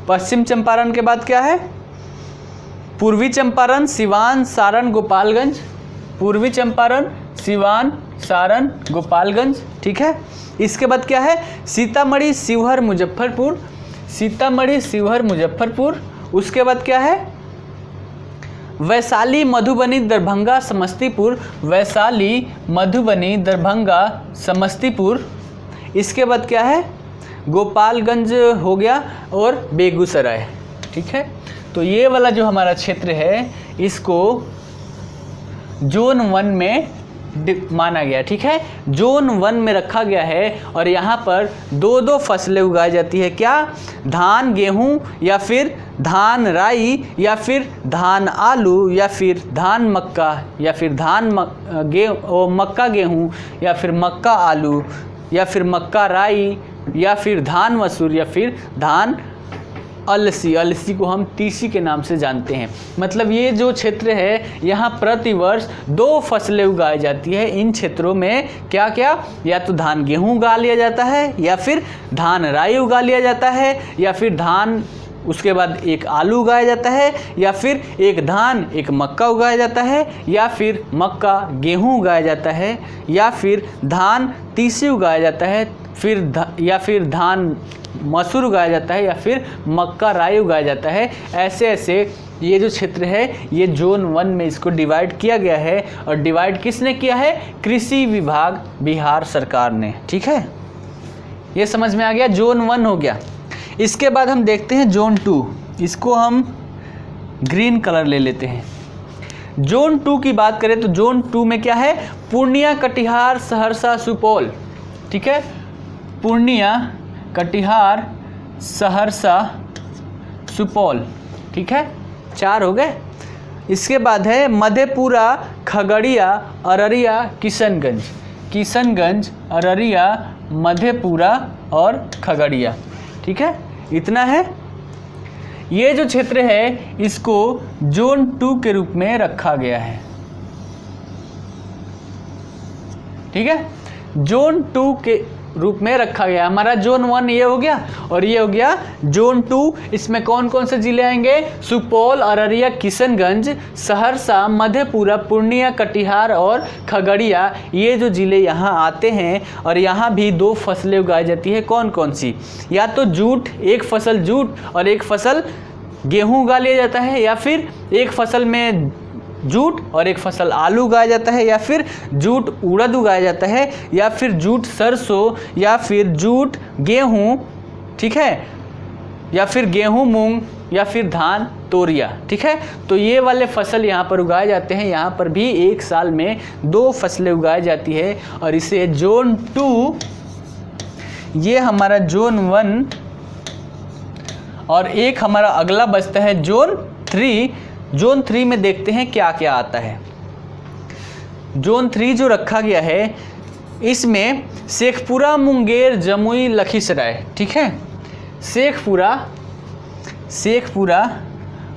पश्चिम चंपारण के बाद क्या है? पूर्वी चंपारण, सिवान, सारण, गोपालगंज, पूर्वी चंपारण, सिवान, सारण, गोपालगंज। ठीक है, इसके बाद क्या है? सीतामढ़ी, शिवहर, मुजफ्फरपुर, सीतामढ़ी, शिवहर, मुजफ्फरपुर। उसके बाद क्या है? वैशाली, मधुबनी, दरभंगा, समस्तीपुर, वैशाली, मधुबनी, दरभंगा, समस्तीपुर। इसके बाद क्या है? गोपालगंज हो गया और बेगूसराय। ठीक है, तो ये वाला जो हमारा क्षेत्र है इसको जोन 1 में माना गया। ठीक है, जोन 1 में रखा गया है और यहाँ पर 2 फसलें उगाई जाती है। क्या? धान गेहूँ, या फिर धान राई, या फिर धान आलू, या फिर धान मक्का, या फिर मक्का गेहूँ, या फिर मक्का आलू, या फिर मक्का राई, या फिर धान मसूर, या फिर धान अलसी, अलसी को हम तीसी के नाम से जानते हैं। मतलब ये जो क्षेत्र है यहाँ प्रतिवर्ष 2 फसलें उगाई जाती है। इन क्षेत्रों में क्या क्या, या तो धान गेहूँ उगा लिया जाता है, या फिर धान राई उगा लिया जाता है, या फिर धान उसके बाद एक आलू उगाया जाता है, या फिर एक धान एक मक्का उगाया जाता है, या फिर मक्का गेहूँ उगाया जाता है, या फिर धान तीसी उगाया जाता है, या फिर धान मसूर उगाया जाता है, या फिर मक्का राई उगाया जाता है। ऐसे ऐसे ये जो क्षेत्र है ये जोन 1 में इसको डिवाइड किया गया है। और डिवाइड किसने किया है? कृषि विभाग बिहार सरकार ने। ठीक है, ये समझ में आ गया। जोन 1 हो गया। इसके बाद हम देखते हैं जोन 2। इसको हम ग्रीन कलर ले लेते हैं। जोन 2 की बात करें तो जोन 2 में क्या है? पूर्णिया, कटिहार, सहरसा, सुपौल। ठीक है, पूर्णिया, कटिहार, सहरसा, सुपौल। ठीक है, 4 हो गए। इसके बाद है मधेपुरा, खगड़िया, अररिया, किशनगंज। किशनगंज, अररिया, मधेपुरा और खगड़िया। ठीक है, इतना है। ये जो क्षेत्र है इसको जोन 2 के रूप में रखा गया है। ठीक है, जोन 2 के रूप में रखा गया। हमारा जोन 1 ये हो गया और ये हो गया जोन 2। इसमें कौन कौन से जिले आएंगे? सुपौल, अररिया, किशनगंज, सहरसा, मधेपुरा, पूर्णिया, कटिहार और खगड़िया। ये जो जिले यहाँ आते हैं और यहाँ भी 2 फसलें उगाई जाती है। कौन कौन सी? या तो जूट, एक फसल जूट और एक फसल गेहूँ उगा लिया जाता है, या फिर एक फसल में जूट और एक फसल आलू उगाया जाता है, या फिर जूट उड़द उगाया जाता है, या फिर जूट सरसों, या फिर जूट गेहूँ। ठीक है, या फिर गेहूँ मूंग, या फिर धान तोरिया। ठीक है, तो ये वाले फसल यहाँ पर उगाए जाते हैं। यहाँ पर भी एक साल में 2 फसलें उगाई जाती है और इसे जोन 2, ये हमारा जोन 1 और एक हमारा अगला बचता है जोन 3। जोन 3 में देखते हैं क्या क्या आता है। जोन 3 जो रखा गया है इसमें शेखपुरा, मुंगेर, जमुई, लखीसराय। ठीक है, शेखपुरा,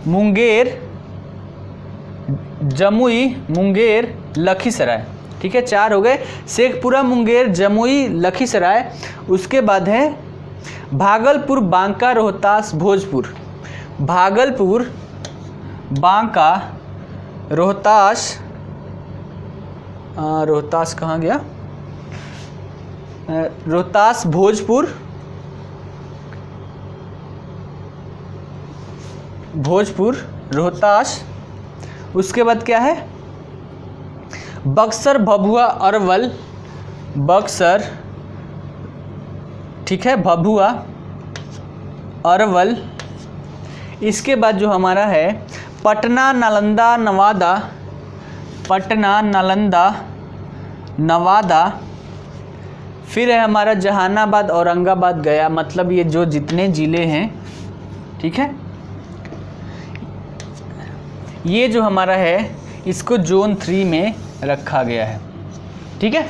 मुंगेर, जमुई, मुंगेर, लखीसराय। ठीक है, 4 हो गए। शेखपुरा, मुंगेर, जमुई, लखीसराय। उसके बाद है भागलपुर, बांका, रोहतास, भोजपुर। भागलपुर, बांका, रोहतास, रोहतास कहाँ गया? रोहतास, भोजपुर, रोहतास। उसके बाद क्या है? बक्सर, भभुआ, अरवल, बक्सर। ठीक है, भभुआ, अरवल। इसके बाद जो हमारा है पटना, नालंदा, नवादा, पटना, नालंदा, नवादा। फिर है हमारा जहानाबाद, औरंगाबाद, गया। मतलब ये जो जितने ज़िले हैं, ठीक है, ये जो हमारा है इसको जोन 3 में रखा गया है। ठीक है,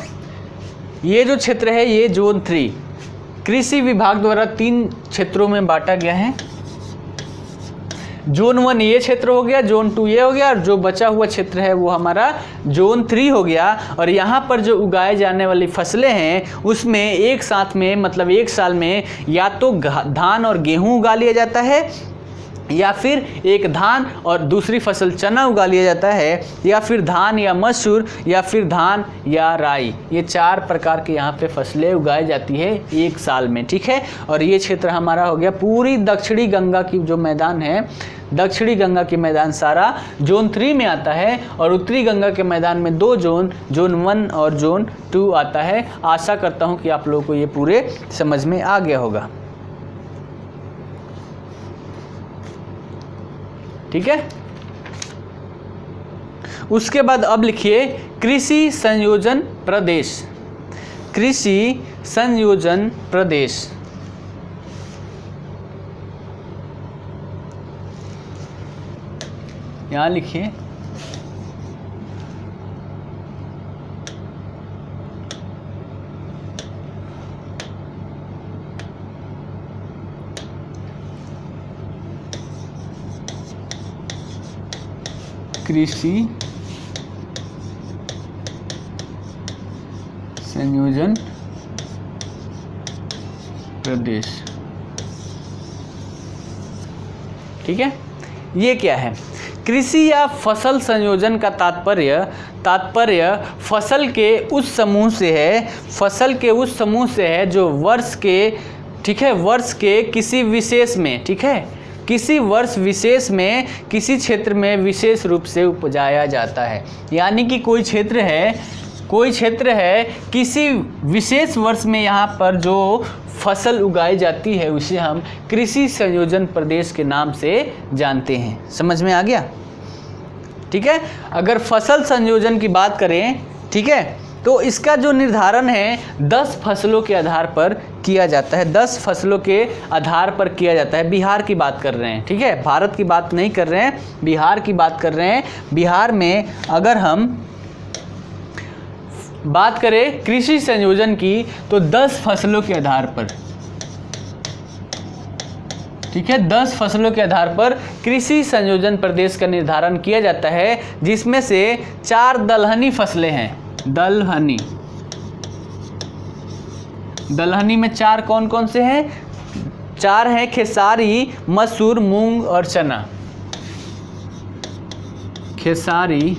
ये जो क्षेत्र है ये जोन 3 कृषि विभाग द्वारा 3 क्षेत्रों में बांटा गया है। जोन 1 ये क्षेत्र हो गया, जोन 2 ये हो गया, और जो बचा हुआ क्षेत्र है वो हमारा जोन 3 हो गया। और यहाँ पर जो उगाए जाने वाली फसलें हैं उसमें एक साथ में, मतलब एक साल में या तो धान और गेहूँ उगा लिया जाता है, या फिर एक धान और दूसरी फसल चना उगा लिया जाता है, या फिर धान या मसूर, या फिर धान या राई। ये 4 प्रकार के यहाँ पे फसलें उगाई जाती है एक साल में। ठीक है, और ये क्षेत्र हमारा हो गया पूरी दक्षिणी गंगा की जो मैदान है, दक्षिणी गंगा के मैदान सारा जोन 3 में आता है। और उत्तरी गंगा के मैदान में 2 जोन 1 और जोन 2 आता है। आशा करता हूँ कि आप लोगों को ये पूरे समझ में आ गया होगा। ठीक है, उसके बाद अब लिखिए कृषि संयोजन प्रदेश। कृषि संयोजन प्रदेश, यहां लिखिए कृषि संयोजन प्रदेश। ठीक है, ये क्या है? कृषि या फसल संयोजन का तात्पर्य फसल के उस समूह से है, फसल के उस समूह से है जो वर्ष के, ठीक है, वर्ष के किसी विशेष में, ठीक है, किसी वर्ष विशेष में किसी क्षेत्र में विशेष रूप से उपजाया जाता है। यानी कि कोई क्षेत्र है किसी विशेष वर्ष में यहाँ पर जो फसल उगाई जाती है उसे हम कृषि संयोजन प्रदेश के नाम से जानते हैं। समझ में आ गया? ठीक है, अगर फसल संयोजन की बात करें, ठीक है, तो इसका जो निर्धारण है 10 फसलों के आधार पर किया जाता है। 10 फसलों के आधार पर किया जाता है। बिहार की बात कर रहे हैं, ठीक है, भारत की बात नहीं कर रहे हैं, बिहार की बात कर रहे हैं। बिहार में अगर हम बात करें कृषि संयोजन की तो 10 फसलों के आधार पर, ठीक है, 10 फसलों के आधार पर कृषि संयोजन प्रदेश का निर्धारण किया जाता है, जिसमें से 4 दलहनी फसलें हैं। दलहनी में 4 कौन कौन से हैं? 4 हैं खेसारी, मसूर, मूंग और चना। खेसारी,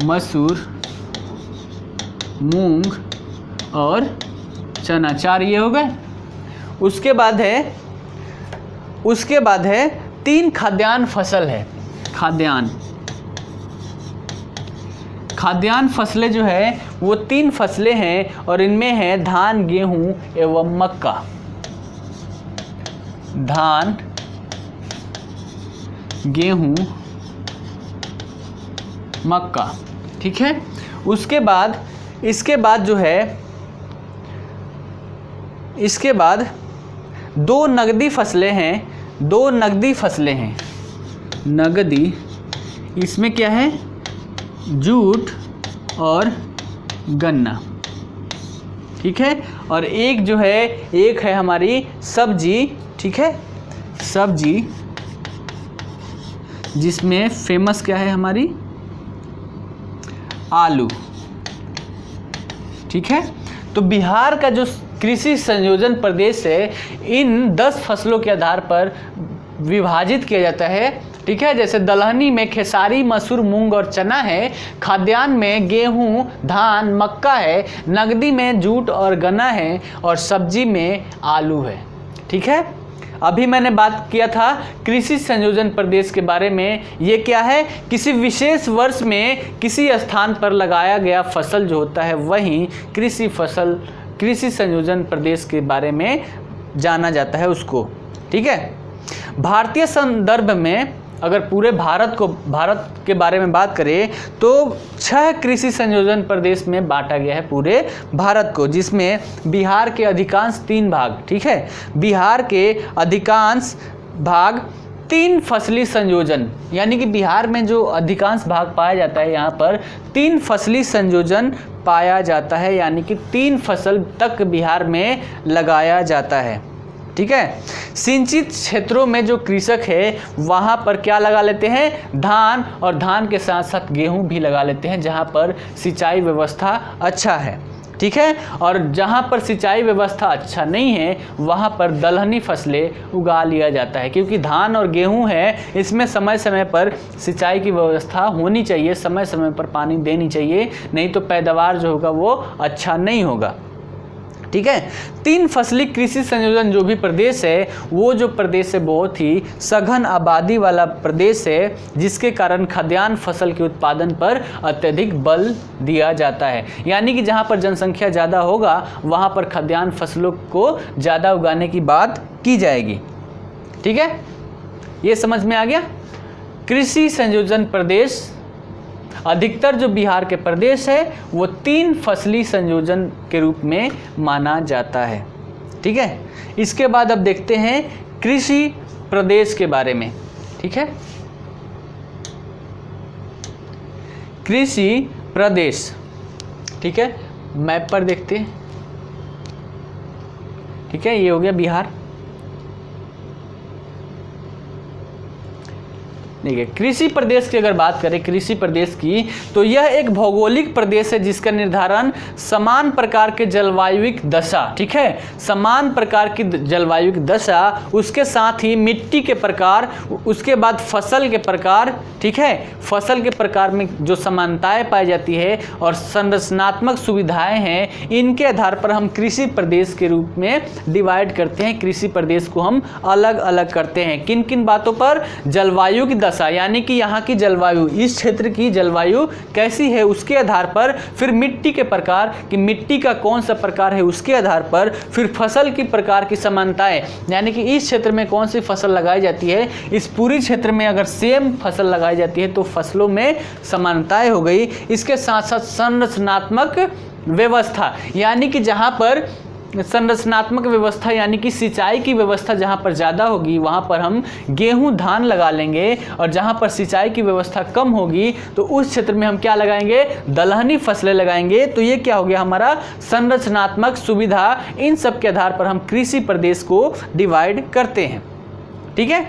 मसूर, मूंग और चना, 4 ये हो गए। उसके बाद है 3 खाद्यान्न फसल है। खाद्यान्न फसलें जो है वो 3 फसलें हैं और इनमें है धान, गेहूं एवं मक्का। धान, गेहूं, मक्का, ठीक है। इसके बाद जो है, इसके बाद 2 नगदी फसलें हैं। 2 नगदी फसलें हैं। नगदी, इसमें क्या है? जूट और गन्ना, ठीक है। और एक जो है, एक है हमारी सब्जी, ठीक है, सब्जी, जिसमें फेमस क्या है हमारी? आलू, ठीक है। तो बिहार का जो कृषि संयोजन प्रदेश है, इन 10 फसलों के आधार पर विभाजित किया जाता है, ठीक है। जैसे दलहनी में खेसारी, मसूर, मूंग और चना है। खाद्यान्न में गेहूं, धान, मक्का है। नगदी में जूट और गन्ना है और सब्जी में आलू है, ठीक है। अभी मैंने बात किया था कृषि संयोजन प्रदेश के बारे में। ये क्या है? किसी विशेष वर्ष में किसी स्थान पर लगाया गया फसल जो होता है वही कृषि संयोजन प्रदेश के बारे में जाना जाता है उसको, ठीक है। भारतीय संदर्भ में अगर पूरे भारत के बारे में बात करें तो 6 कृषि संयोजन प्रदेश में बांटा गया है पूरे भारत को, जिसमें बिहार के अधिकांश 3 भाग, ठीक है, बिहार के अधिकांश भाग 3 फसली संयोजन, यानी कि बिहार में जो अधिकांश भाग पाया जाता है यहाँ पर 3 फसली संयोजन पाया जाता है, यानी कि 3 फसल तक बिहार में लगाया जाता है, ठीक है। सिंचित क्षेत्रों में जो कृषक है वहाँ पर क्या लगा लेते हैं? धान, और धान के साथ साथ गेहूं भी लगा लेते हैं जहाँ पर सिंचाई व्यवस्था अच्छा है, ठीक है। और जहाँ पर सिंचाई व्यवस्था अच्छा नहीं है वहाँ पर दलहनी फसलें उगा लिया जाता है, क्योंकि धान और गेहूं है, इसमें समय समय पर सिंचाई की व्यवस्था होनी चाहिए, समय समय पर पानी देनी चाहिए, नहीं तो पैदावार जो होगा वो अच्छा नहीं होगा, ठीक है। 3 फसली कृषि संयोजन जो भी प्रदेश है, वो जो प्रदेश है बहुत ही सघन आबादी वाला प्रदेश है, जिसके कारण खाद्यान्न फसल के उत्पादन पर अत्यधिक बल दिया जाता है। यानी कि जहाँ पर जनसंख्या ज़्यादा होगा वहाँ पर खाद्यान्न फसलों को ज़्यादा उगाने की बात की जाएगी, ठीक है। ये समझ में आ गया? कृषि संयोजन प्रदेश, अधिकतर जो बिहार के प्रदेश है वो 3 फसली संयोजन के रूप में माना जाता है, ठीक है। इसके बाद अब देखते हैं कृषि प्रदेश के बारे में, ठीक है। कृषि प्रदेश, ठीक है, मैप पर देखते हैं, ठीक है। ये हो गया बिहार, देखिए कृषि प्रदेश की अगर बात करें, कृषि प्रदेश की, तो यह एक भौगोलिक प्रदेश है जिसका निर्धारण समान प्रकार के जलवायुविक दशा, ठीक है, समान प्रकार की जलवायुविक दशा, उसके साथ ही मिट्टी के प्रकार, उसके बाद फसल के प्रकार, ठीक है, फसल के प्रकार में जो समानताएं पाई जाती है और संरचनात्मक सुविधाएं हैं, इनके आधार पर हम कृषि प्रदेश के रूप में डिवाइड करते हैं। कृषि प्रदेश को हम अलग अलग करते हैं किन किन बातों पर? जलवायु की दशा, यानी कि यहाँ की जलवायु, इस क्षेत्र की जलवायु कैसी है उसके आधार पर, फिर मिट्टी के प्रकार कि मिट्टी का कौन सा प्रकार है उसके आधार पर, फिर फसल की प्रकार की समानताएं, यानी कि इस क्षेत्र में कौन सी फसल लगाई जाती है, इस पूरी क्षेत्र में अगर सेम फसल लगाई जाती है तो फसलों में समानताएं हो गई। इसके साथ साथ संरचनात्मक व्यवस्था, यानी कि जहाँ पर संरचनात्मक व्यवस्था यानी कि सिंचाई की व्यवस्था जहाँ पर ज़्यादा होगी वहाँ पर हम गेहूँ धान लगा लेंगे, और जहाँ पर सिंचाई की व्यवस्था कम होगी तो उस क्षेत्र में हम क्या लगाएंगे? दलहनी फसलें लगाएंगे। तो ये क्या हो गया हमारा? संरचनात्मक सुविधा। इन सब के आधार पर हम कृषि प्रदेश को डिवाइड करते हैं, ठीक है।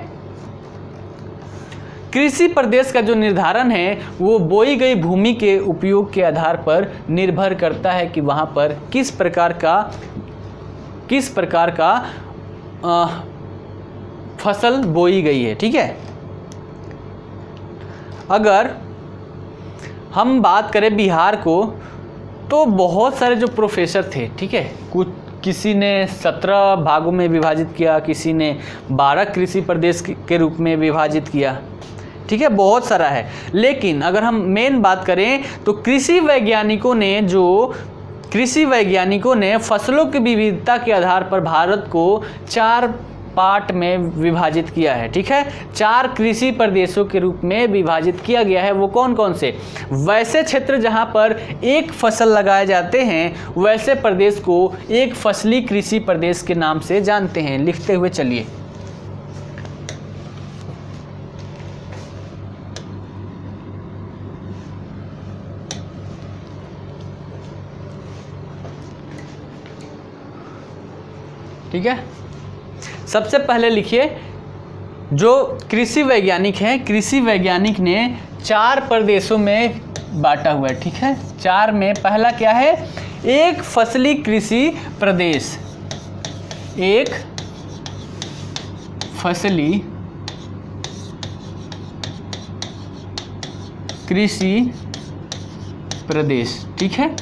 कृषि प्रदेश का जो निर्धारण है वो बोई गई भूमि के उपयोग के आधार पर निर्भर करता है कि वहाँ पर किस प्रकार का फसल बोई गई है, ठीक है। अगर हम बात करें बिहार को, तो बहुत सारे जो प्रोफेसर थे, ठीक है, किसी ने 17 भागों में विभाजित किया, किसी ने 12 कृषि प्रदेश के रूप में विभाजित किया, ठीक है, बहुत सारा है। लेकिन अगर हम मेन बात करें तो कृषि वैज्ञानिकों ने फसलों की विविधता के आधार पर भारत को 4 पार्ट में विभाजित किया है, ठीक है, 4 कृषि प्रदेशों के रूप में विभाजित किया गया है। वो कौन कौन से? वैसे क्षेत्र जहां पर एक फसल लगाए जाते हैं वैसे प्रदेश को एक फसली कृषि प्रदेश के नाम से जानते हैं। लिखते हुए चलिए। ठीक है, सबसे पहले लिखिए, जो कृषि वैज्ञानिक हैं, कृषि वैज्ञानिक ने 4 प्रदेशों में बांटा हुआ है, ठीक है। 4 में पहला क्या है? एक फसली कृषि प्रदेश, एक फसली कृषि प्रदेश, ठीक है।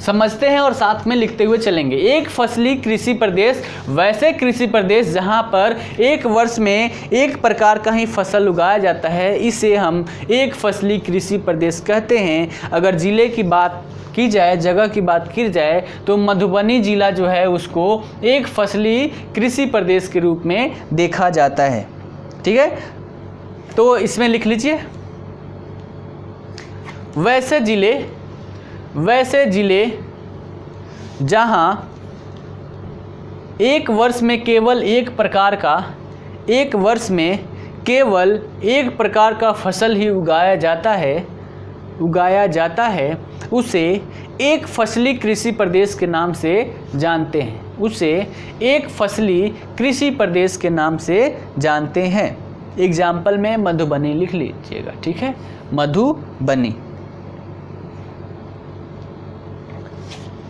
समझते हैं और साथ में लिखते हुए चलेंगे। एक फसली कृषि प्रदेश वैसे कृषि प्रदेश जहां पर एक वर्ष में एक प्रकार का ही फसल उगाया जाता है, इसे हम एक फसली कृषि प्रदेश कहते हैं। अगर जिले की बात की जाए, जगह की बात की जाए, तो मधुबनी जिला जो है उसको एक फसली कृषि प्रदेश के रूप में देखा जाता है, ठीक है। तो इसमें लिख लीजिए, वैसे जिले जहां एक वर्ष में केवल एक प्रकार का फसल ही उगाया जाता है उसे एक फसली कृषि प्रदेश के नाम से जानते हैं। उसे एक फसली कृषि प्रदेश के नाम से जानते हैं। एग्जाम्पल में मधुबनी लिख लीजिएगा, ठीक है, मधुबनी,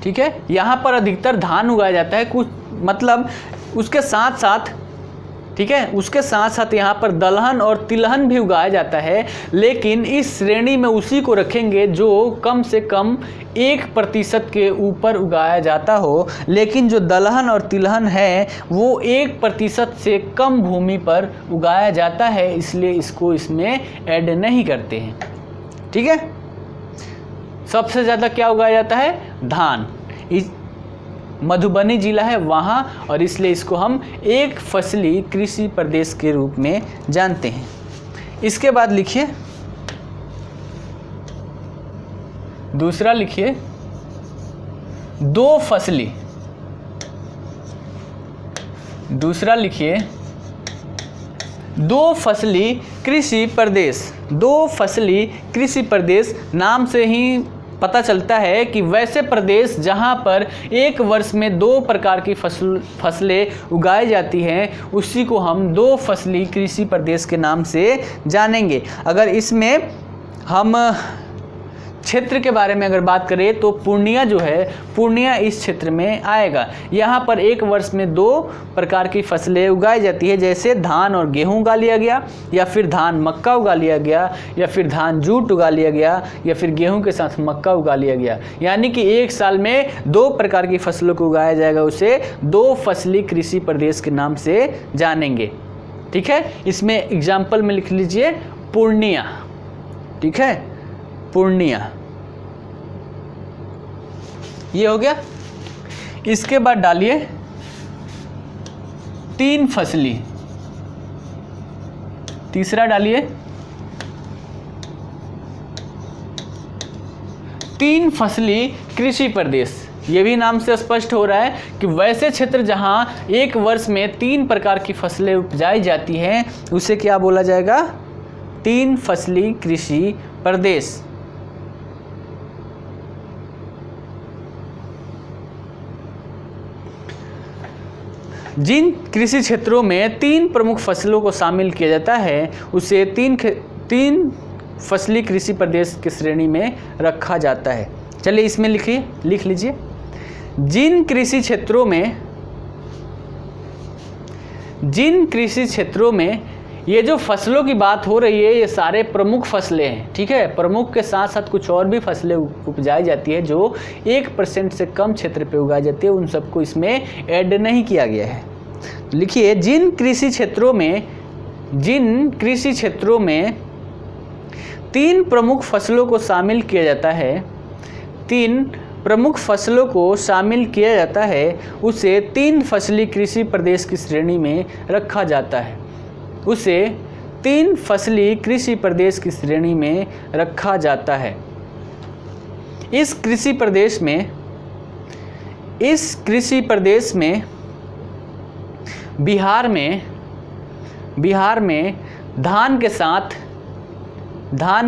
ठीक है। यहाँ पर अधिकतर धान उगाया जाता है, कुछ मतलब उसके साथ साथ, ठीक है, उसके साथ साथ यहाँ पर दलहन और तिलहन भी उगाया जाता है, लेकिन इस श्रेणी में उसी को रखेंगे जो कम से कम 1% के ऊपर उगाया जाता हो। लेकिन जो दलहन और तिलहन है वो 1% से कम भूमि पर उगाया जाता है, इसलिए इसको इसमें ऐड नहीं करते हैं, ठीक है। सबसे ज़्यादा क्या उगाया जाता है? धान। इस मधुबनी जिला है वहाँ, और इसलिए इसको हम एक फसली कृषि प्रदेश के रूप में जानते हैं। इसके बाद लिखिए, दूसरा लिखिए, दो फसली। दूसरा लिखिए, दो फसली कृषि प्रदेश। दो फसली कृषि प्रदेश नाम से ही पता चलता है कि वैसे प्रदेश जहां पर एक वर्ष में 2 प्रकार की फसलें उगाई जाती हैं उसी को हम 2 फसली कृषि प्रदेश के नाम से जानेंगे। अगर इसमें हम क्षेत्र के बारे में अगर बात करें तो पूर्णिया जो है, पूर्णिया इस क्षेत्र में आएगा। यहाँ पर एक वर्ष में 2 प्रकार की फसलें उगाई जाती है, जैसे धान और गेहूं उगा लिया गया, या फिर धान मक्का उगा लिया गया, या फिर धान जूट उगा लिया गया, या फिर गेहूं के साथ मक्का उगा लिया गया। यानी कि एक साल में 2 प्रकार की फसलों को उगाया जाएगा, उसे 2 फसली कृषि प्रदेश के नाम से जानेंगे। ठीक है, इसमें एग्जाम्पल में लिख लीजिए पूर्णिया। ठीक है, पूर्णिया ये हो गया। इसके बाद डालिए 3 फसली, तीसरा डालिए 3 फसली कृषि प्रदेश। ये भी नाम से स्पष्ट हो रहा है कि वैसे क्षेत्र जहां एक वर्ष में 3 प्रकार की फसलें उपजाई जाती हैं उसे क्या बोला जाएगा? 3 फसली कृषि प्रदेश। जिन कृषि क्षेत्रों में 3 प्रमुख फसलों को शामिल किया जाता है उसे 3 फसली कृषि प्रदेश की श्रेणी में रखा जाता है। चलिए इसमें लिख लीजिए, जिन कृषि क्षेत्रों में ये जो फसलों की बात हो रही है ये सारे प्रमुख फसलें हैं। ठीक है, प्रमुख के साथ साथ कुछ और भी फसलें उपजाई जाती है जो 1% से कम क्षेत्र पे उगाई जाती है, उन सबको इसमें ऐड नहीं किया गया है। लिखिए, जिन कृषि क्षेत्रों में 3 प्रमुख फसलों को शामिल किया जाता है, 3 प्रमुख फसलों को शामिल किया जाता है उसे 3 फसली कृषि प्रदेश की श्रेणी में रखा जाता है, उसे 3 फसली कृषि प्रदेश की श्रेणी में रखा जाता है। इस कृषि प्रदेश में बिहार में धान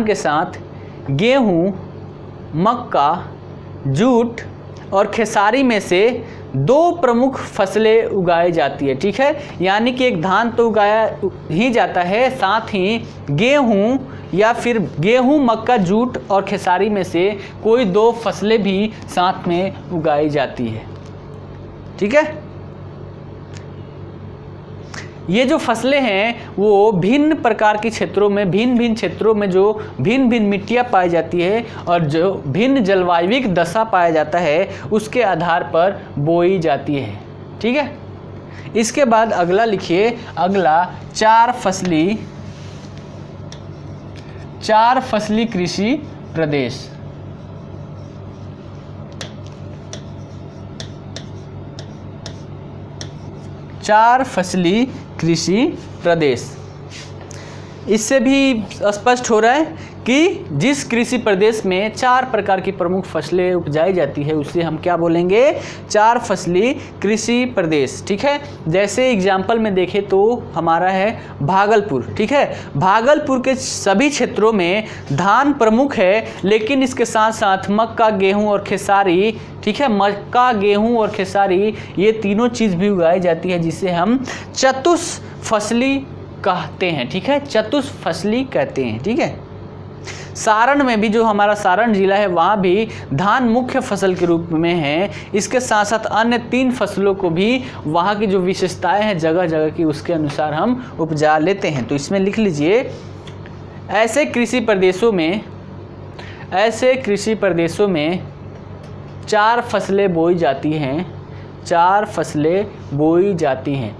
के साथ गेहूं, मक्का, जूट और खेसारी में से 2 प्रमुख फसलें उगाई जाती है। ठीक है, यानी कि एक धान तो उगाया ही जाता है, साथ ही गेहूं या फिर गेहूं, मक्का, जूट और खेसारी में से कोई 2 फसलें भी साथ में उगाई जाती है। ठीक है, ये जो फसलें हैं वो भिन्न प्रकार के क्षेत्रों में, भिन्न क्षेत्रों में जो भिन्न मिट्टियाँ पाई जाती है और जो भिन्न जलवायविक दशा पाया जाता है उसके आधार पर बोई जाती है। ठीक है, इसके बाद अगला लिखिए, अगला 4 फसली कृषि प्रदेश। 4 फसली कृषि प्रदेश। इससे भी स्पष्ट हो रहा है कि जिस कृषि प्रदेश में 4 प्रकार की प्रमुख फसलें उपजाई जाती है उसे हम क्या बोलेंगे? 4 फसली कृषि प्रदेश। ठीक है, जैसे एग्जाम्पल में देखें तो हमारा है भागलपुर। ठीक है, भागलपुर के सभी क्षेत्रों में धान प्रमुख है, लेकिन इसके साथ साथ मक्का, गेहूं और खेसारी, ठीक है, मक्का, गेहूं और खेसारी ये तीनों चीज़ भी उगाई जाती है, जिसे हम चतुष्फसली कहते हैं। ठीक है, चतुष्फसली कहते हैं। ठीक है, सारण में भी, जो हमारा सारण जिला है, वहाँ भी धान मुख्य फसल के रूप में है। इसके साथ साथ अन्य 3 फसलों को भी वहाँ की जो विशेषताएं हैं जगह जगह की उसके अनुसार हम उपजा लेते हैं। तो इसमें लिख लीजिए, ऐसे कृषि प्रदेशों में 4 फसलें बोई जाती हैं, 4 फसलें बोई जाती हैं।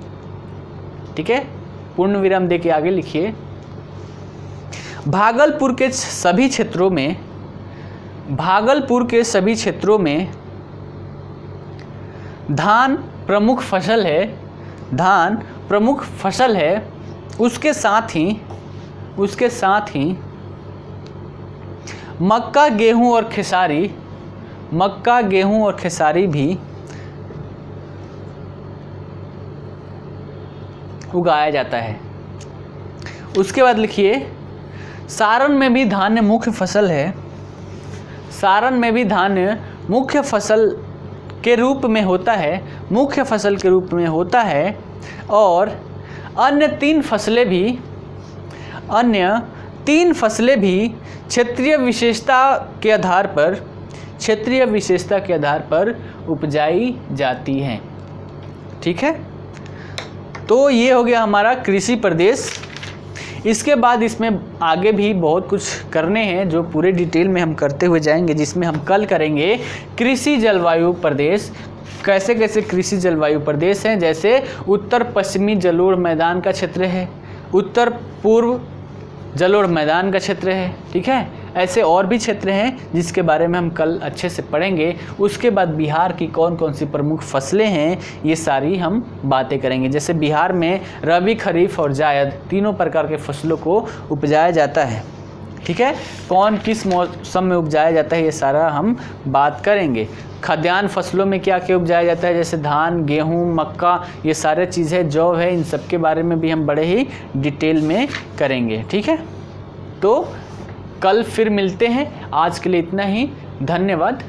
ठीक है, पूर्ण विराम दे के आगे लिखिए, भागलपुर के सभी क्षेत्रों में धान प्रमुख फसल है, उसके साथ ही मक्का, गेहूं और खेसारी भी उगाया जाता है। उसके बाद लिखिए, सारण में भी धान्य मुख्य फसल है, सारण में भी धान मुख्य फसल के रूप में होता है, मुख्य फसल के रूप में होता है, और अन्य तीन फसलें भी क्षेत्रीय विशेषता के आधार पर उपजाई जाती हैं। ठीक है, तो ये हो गया हमारा कृषि प्रदेश। इसके बाद इसमें आगे भी बहुत कुछ करने हैं जो पूरे डिटेल में हम करते हुए जाएंगे, जिसमें हम कल करेंगे कृषि जलवायु प्रदेश। कैसे कैसे कृषि जलवायु प्रदेश हैं, जैसे उत्तर पश्चिमी जलोढ़ मैदान का क्षेत्र है, उत्तर पूर्व जलोढ़ मैदान का क्षेत्र है। ठीक है, ऐसे और भी क्षेत्र हैं जिसके बारे में हम कल अच्छे से पढ़ेंगे। उसके बाद बिहार की कौन कौन सी प्रमुख फसलें हैं ये सारी हम बातें करेंगे। जैसे बिहार में रबी, खरीफ और जायद तीनों प्रकार के फसलों को उपजाया जाता है। ठीक है, कौन किस मौसम में उपजाया जाता है ये सारा हम बात करेंगे। खाद्यान्न फसलों में क्या क्या उपजाया जाता है, जैसे धान, गेहूँ, मक्का, ये सारे चीज़ें, जौ है, इन सब के बारे में भी हम बड़े ही डिटेल में करेंगे। ठीक है, तो कल फिर मिलते हैं। आज के लिए इतना ही, धन्यवाद।